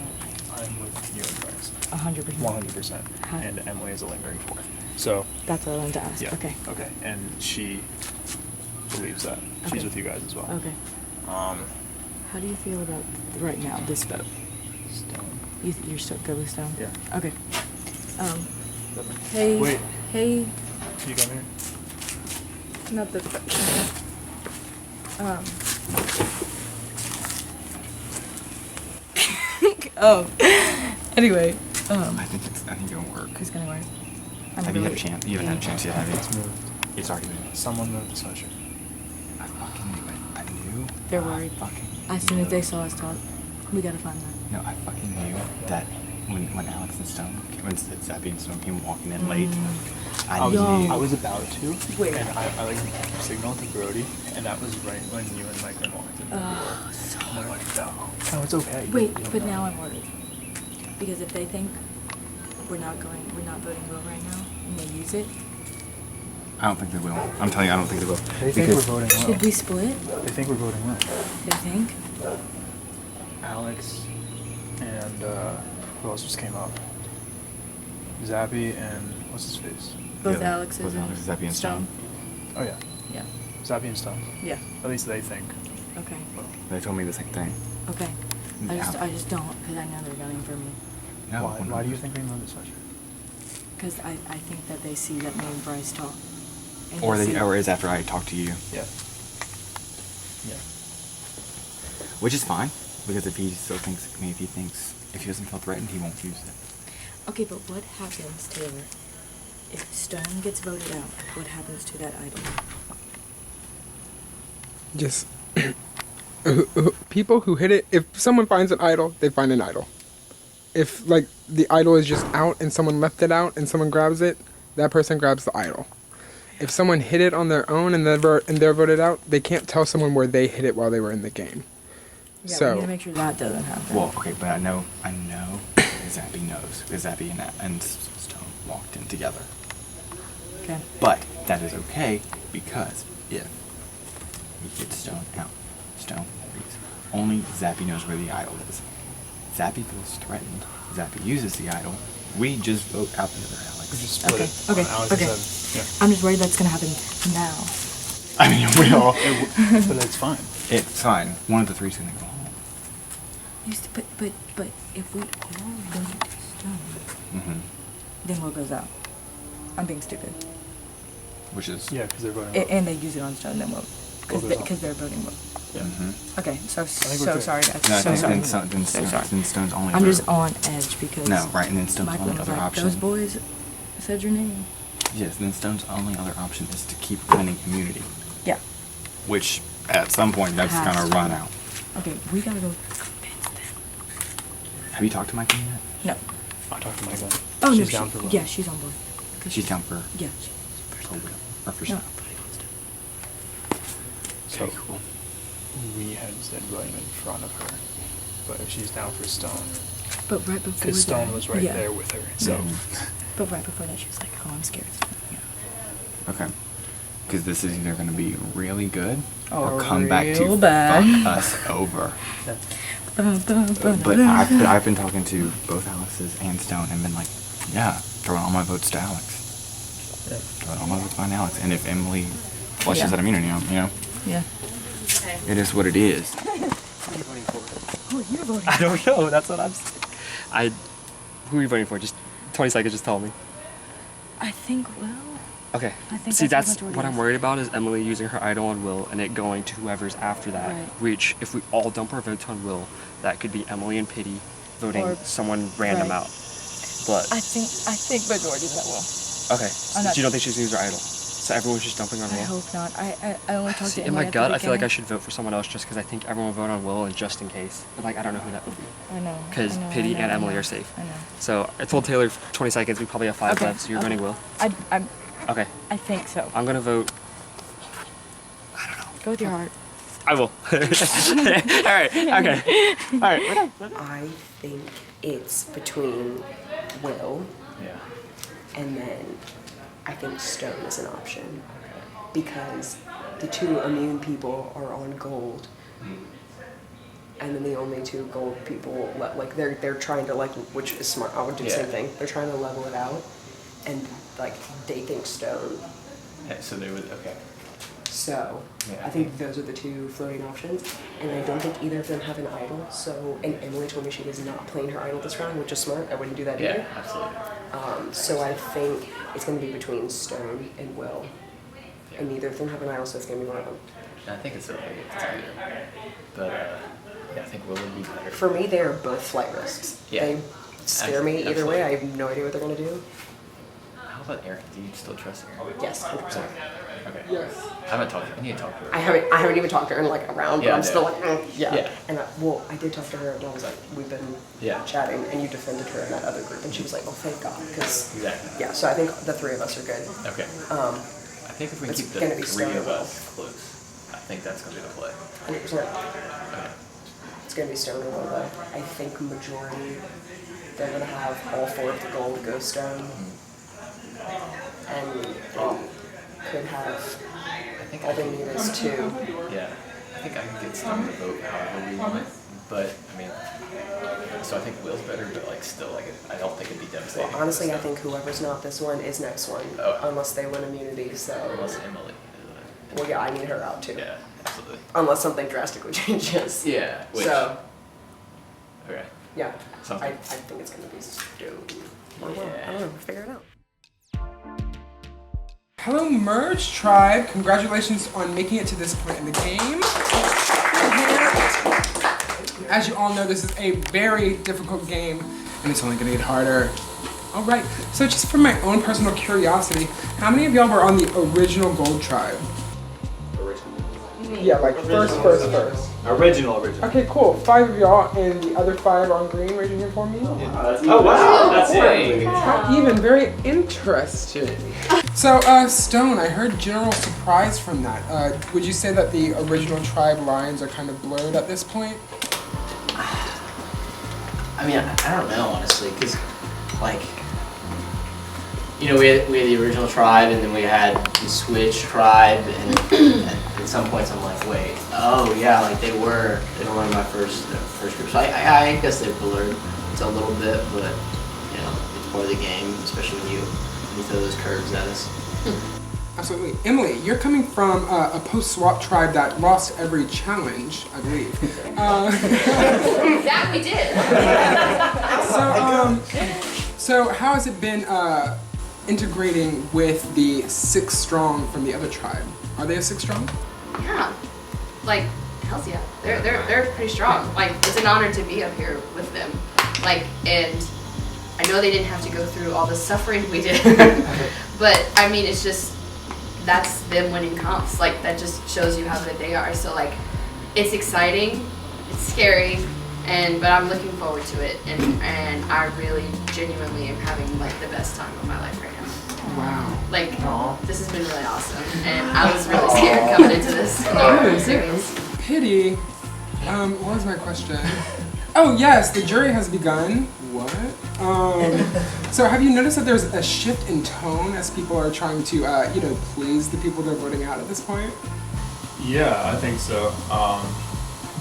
I'm with you and Bryce. 100%. 100%. How- And Emily is a lingering 4th. So, That's what I wanted to ask. yeah. Okay. Okay. And she believes that. She's Okay. with you guys as well. Okay. How do you feel about right now this vote? Stone. You're still good with Stone? Yeah. Okay. Hey. Wait. Hey. Can you come here? Not the. Oh. Anyway. I think it'll work. Who's gonna work? Have you had a chance? You haven't had a chance yet, have you? It's moved. It's already moved. Someone moved the sweatshirt. I fucking knew it. I knew. They're worried. As soon as they saw us talk, we gotta find them. No, I fucking knew that when Alex and Stone, when Zappy and Stone came walking in late, I knew. I was about to. Wait. And I like signaled to Brody, and that was right when you and Mike walked in. So And they're like, no. No, it's okay. Wait, You don't but know. now I'm worried. Because if they think we're not voting Will right now, and they use it, I don't think they will. I'm telling you, I don't think they will. They think we're voting well. should we split? They think we're voting well. They think? Alex and who else just came up? Zappy and what's his face? Both Yeah, Alex's both and Alex, Zappy and Stone. Oh yeah, Yeah. Zappy and Stone. Yeah. At least they think. Okay. They told me the same thing. Okay. I just don't, because I know they're gunning for me. No, Why do you think we moved the sweatshirt? Because I think that they see that me and Bryce talk. And Or they see- or is after I talk to you. Yeah. Yeah. Which is fine, because if he still thinks, I mean, if he doesn't feel threatened, he won't use it. Okay, but what happens, Taylor, if Stone gets voted out? What happens to that idol? just people who hit it. If someone finds an idol, they find an idol. If like the idol is just out and someone left it out and someone grabs it, that person grabs the idol. If someone hit it on their own and they're voted out, they can't tell someone where they hit it while they were in the game. Yeah, So we need to make sure that doesn't happen. Well, okay, but I know Zappy knows because Zappy and Stone walked in together. Okay. But that is okay because if we get Stone out, Stone leaves. Only Zappy knows where the idol is. Zappy feels threatened. Zappy uses the idol. We just vote out the other Alex. We just split it on Alex's end. Yeah. I'm just worried that's gonna happen now. I mean, it will. But it's fine. It's fine. One of the three's gonna go home. But if we all vote Stone, then what goes out? I'm being stupid. Which is yeah, because they're voting. And they use it on Stone, then what? Because they're voting vote. Yeah. Okay, so we're sorry guys. No, so sorry. Then Stone's only. I'm just on edge because No, right, and then Stone's Michael only was other like, option. those boys said your name. Yes, then Stone's only other option is to keep winning immunity. Yeah. Which at some point that's Has gonna to. run out. Okay, we gotta go. Have you talked to Michael yet? No. I talked to Michael. Oh She's no, down for one. yeah, she's on board. She's down for. Yeah. For Will or for No. Stone. So Okay, cool. we had said William in front of her, but if she's down for Stone, But right before because Stone that, was right yeah. there with her, so But right before that, she was like, "Oh, I'm scared." Yeah. Okay. Because this is either gonna be really good or Or come back to real bad. fuck us over. But But I've been talking to both Alex's and Stone and been like, yeah, throwing all my votes to Alex. yeah. Throwing all my votes behind Alex. And if Emily flushes Yeah. that immunity out, you know, Yeah. it is what it is. Oh, you're voting. I don't know. That's what I'm saying. Who are you voting for? Just 20 seconds. Just tell me. I think Will. Okay. I think See, that's that's the majority what I'm is. worried about is Emily using her idol on Will and it going to whoever's after that. Right. Which, if we all dump our votes on Will, that could be Emily and Pity voting Or- someone random right. out. But I think majority that Will. okay, I'm so not- you don't think she's gonna use her idol? So everyone's just dumping on I Will. hope not. I only talked See, to in my Emily at the gut, I feel like I beginning. should vote for someone else just because I think everyone will vote on Will and just in case. But like, I don't know who that would be. I know. Because I know, Pity I know, and I Emily know. are safe. I know. So I told Taylor 20 seconds. We probably have 5 Okay, left. So you're okay. voting Will. I'm. Okay. I think so. I'm gonna vote. Go with your heart. I will. All right. Okay. All right. We're done. I think it's between Will Yeah. and then I think Stone is an option because the two immune people are on gold, and then the only two gold people like they're trying to like, which is smart. I would do the same Yeah. thing. They're trying to level it out, and like they think Stone. Yeah, so they would okay. So Yeah. I think those are the two floating options, and I don't think either of them have an idol. So, and Emily told me she is not playing her idol this round, which is smart. I wouldn't do that either. Yeah, absolutely. So I think it's going to be between Stone and Will, and neither of them have an idol, so it's going to be one of them. I think it's okay if it's either. But yeah, I think Will would be better. For me, they are both flight risks. Yeah. They scare me either way. Absolutely. I have no idea what they're going to do. How about Erin? Do you still trust Erin? Yes, 100%. Okay. Yes. I haven't talked to her. I need to talk to her. I haven't even talked to her in like a round, but Yeah, I'm still yeah. like, yeah. Yeah. And I did talk to her, and I was like, we've been Yeah. chatting, and you defended her in that other group, and she was like, oh, thank God, because Exactly. yeah. So I think the three of us are good. Okay. I think if we it's keep the gonna be three of Stone. us close, I think that's gonna be the play. 100%. Okay. It's gonna be Stone or Will, though. I think majority they're gonna have all 4 of the gold go Stone, and could have I think all they need is 2. Yeah. I think I can get Stone to vote however we want, but I mean, so I think Will's better, but like still, like I don't think it'd be devastating. Well, honestly, I think whoever's not this one is next one, Oh. unless they win immunity. So, Unless Emily. well, yeah, I need her out too. Yeah, absolutely. Unless something drastically changes. Yeah. Which, So, okay. yeah, Sounds I good. think it's gonna be Stone. Or Will. I don't know. Figure it out. Hello, Merge Tribe. Congratulations on making it to this point in the game. As you all know, this is a very difficult game, and it's only gonna get harder. All right, so just for my own personal curiosity, how many of y'all were on the original Gold Tribe? Yeah, like first. Original. Okay, cool. 5 of y'all, and the other 5 are on green. Raise your hand for me. Oh wow, that's it. Not even very interesting. So, Stone, I heard general surprise from that. Would you say that the original tribe lines are kind of blurred at this point? I mean, I don't know, honestly, because, like, you know, we had the original tribe, and then we had the Switch tribe, and at some points I'm like, wait, oh yeah, like they were one of my first group. So I guess they're blurred. It's a little bit, but you know, it's part of the game, especially when you throw those curves at us. Absolutely. Emily, you're coming from a post-swap tribe that lost every challenge, I believe. That we did. So how has it been integrating with the 6 strong from the other tribe? Are they a 6 strong? Yeah. Like, hells yeah. They're pretty strong. Like, it's an honor to be up here with them. Like, and I know they didn't have to go through all the suffering we did. But I mean, it's just, that's them winning comps. Like, that just shows you how good they are. So like, it's exciting, it's scary, but I'm looking forward to it. And I really genuinely am having like the best time of my life right now. Wow. Like, this has been really awesome. And I was really scared coming into this. No, serious. Pity. What was my question? Oh yes, the jury has begun. What? So have you noticed that there's a shift in tone as people are trying to, please the people they're voting out at this point? Yeah, I think so.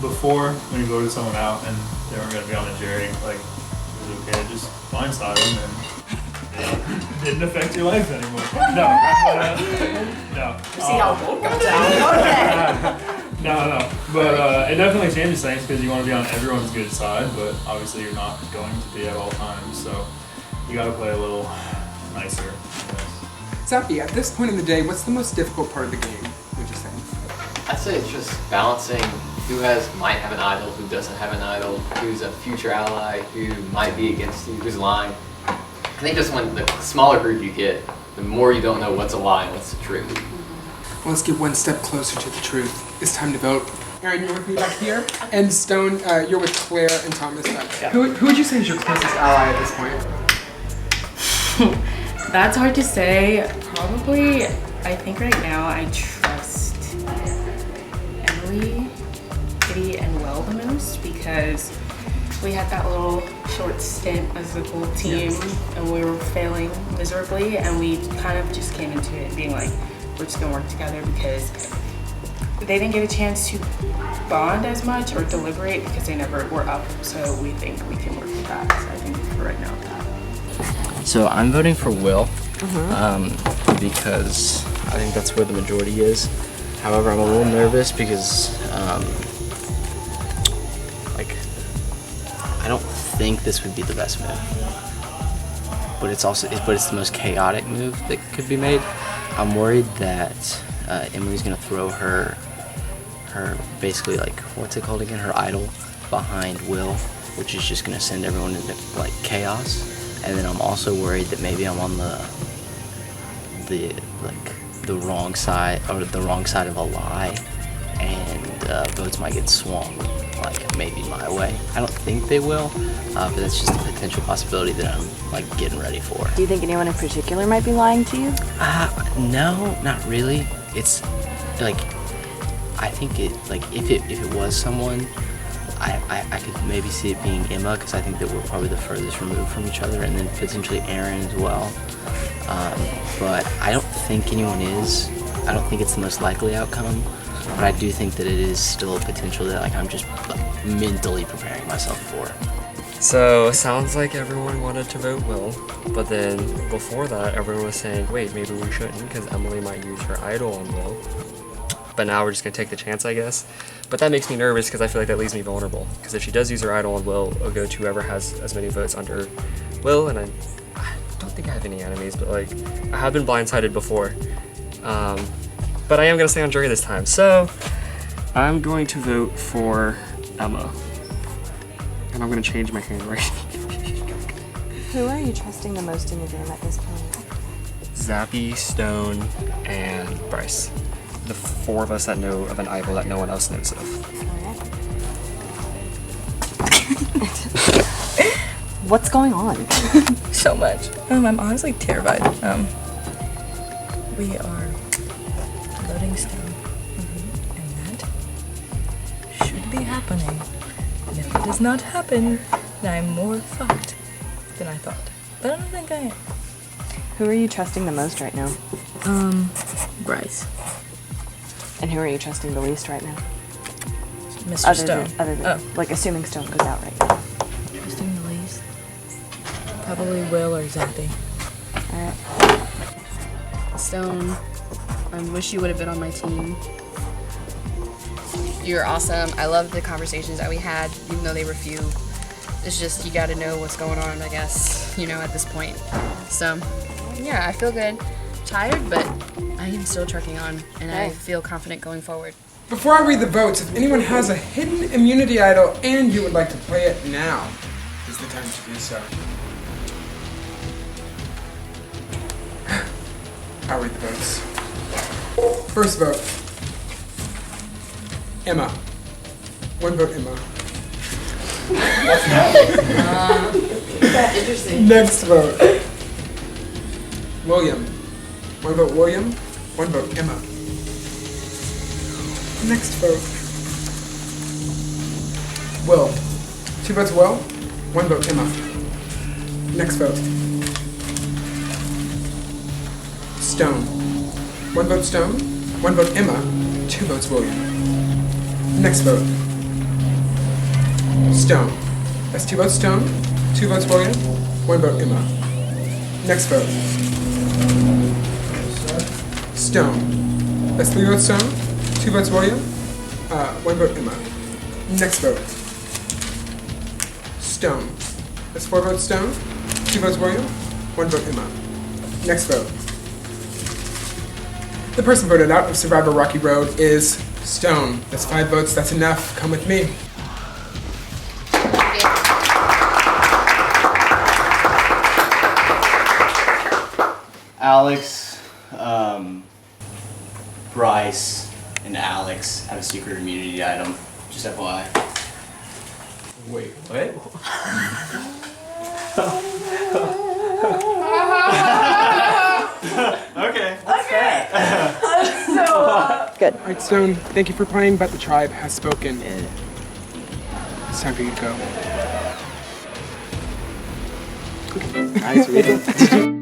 Before, when you voted someone out and they weren't going to be on the jury, like, it was okay to just blindside them and it didn't affect your life anymore. No. No. You see how bold goes down? Okay. No. But it definitely changes things because you want to be on everyone's good side, but obviously you're not going to be at all times, so you got to play a little nicer, I guess. Zappy, at this point in the day, what's the most difficult part of the game, would you say? I'd say it's just balancing who might have an idol, who doesn't have an idol, who's a future ally, who might be against you, who's lying. I think just when the smaller group you get, the more you don't know what's a lie and what's the truth. Well, let's get one step closer to the truth. It's time to vote. Aaron, you're with me back here, and Stone, you're with Claire and Thomas back. Yeah. Who would you say is your closest ally at this point? That's hard to say. Probably, I think right now I trust Emily, Kitty, and Will the most because we had that little short stint as a gold team and we were failing miserably, and we kind of just came into it being like, we're just gonna work together because they didn't get a chance to bond as much or deliberate because they never were up. So we think we can work with that. So I think for right now that. So I'm voting for Will because I think that's where the majority is. However, I'm a little nervous because I don't think this would be the best move, but it's the most chaotic move that could be made. I'm worried that Emily's gonna throw her basically, like, what's it called again? Her idol behind Will, which is just gonna send everyone into like chaos. And then I'm also worried that maybe I'm on the wrong side, or the wrong side of a lie, and votes might get swung, like maybe my way. I don't think they will, but that's just a potential possibility that I'm like getting ready for. Do you think anyone in particular might be lying to you? No, not really. It's like, I think if it was someone, I could maybe see it being Emma, because I think that we're probably the furthest removed from each other, and then potentially Aaron as well. But I don't think anyone is. I don't think it's the most likely outcome, but I do think that it is still a potential that like I'm just like, mentally preparing myself for. So, sounds like everyone wanted to vote Will, but then before that, everyone was saying, wait, maybe we shouldn't, because Emily might use her idol on Will. But now we're just going to take the chance, I guess. But that makes me nervous, because I feel like that leaves me vulnerable. Because if she does use her idol on Will, it'll go to whoever has as many votes under Will, and I don't think I have any enemies, but like, I have been blindsided before. But I am going to stay on jury this time, so I'm going to vote for Emma. And I'm gonna change my handwriting. Who are you trusting the most in your game at this point? Zappy, Stone, and Bryce. the 4 of us that know of an idol that no one else knows of. What's going on? So much. I'm honestly terrified. We are loading stone, and that should be happening. And if it does not happen, then I'm more fucked than I thought. But I don't think I am. Who are you trusting the most right now? Bryce. And who are you trusting the least right now? Mr. Stone. Other than, like, assuming Stone goes out right now. Trusting the least? Probably Will or Zappy. Alright. Stone, I wish you would have been on my team. You're awesome. I love the conversations that we had, even though they were few. It's just, you gotta know what's going on, I guess, you know, at this point. So, yeah, I feel good. Tired, but I am still trucking on, and I feel confident going forward. Before I read the votes, if anyone has a hidden immunity idol and you would like to play it, now is the time to do so. I'll read the votes. First vote, Emma. 1 vote, Emma. Interesting. Next vote, William. 1 vote, William. 1 vote, Emma. Next vote, Will. 2 votes, Will. 1 vote, Emma. Next vote, Stone. 1 vote, Stone. 1 vote, Emma. 2 votes, William. Next vote, Stone. That's 2 votes, Stone. 2 votes, William. 1 vote, Emma. Next vote, Stone. That's 3 votes, Stone. 2 votes, William. 1 vote, Emma. Next vote, Stone. That's 4 votes, Stone. 2 votes, William. 1 vote, Emma. Next vote. The person voted out of Survivor Rocky Road is Stone. That's 5 votes. That's enough. Come with me. Alex, Bryce, and Alex have a secret immunity item. Just FYI. Wait, what? Okay. Good. Alright, Stone, thank you for playing, but the tribe has spoken. It's time for you to go. Nice reading.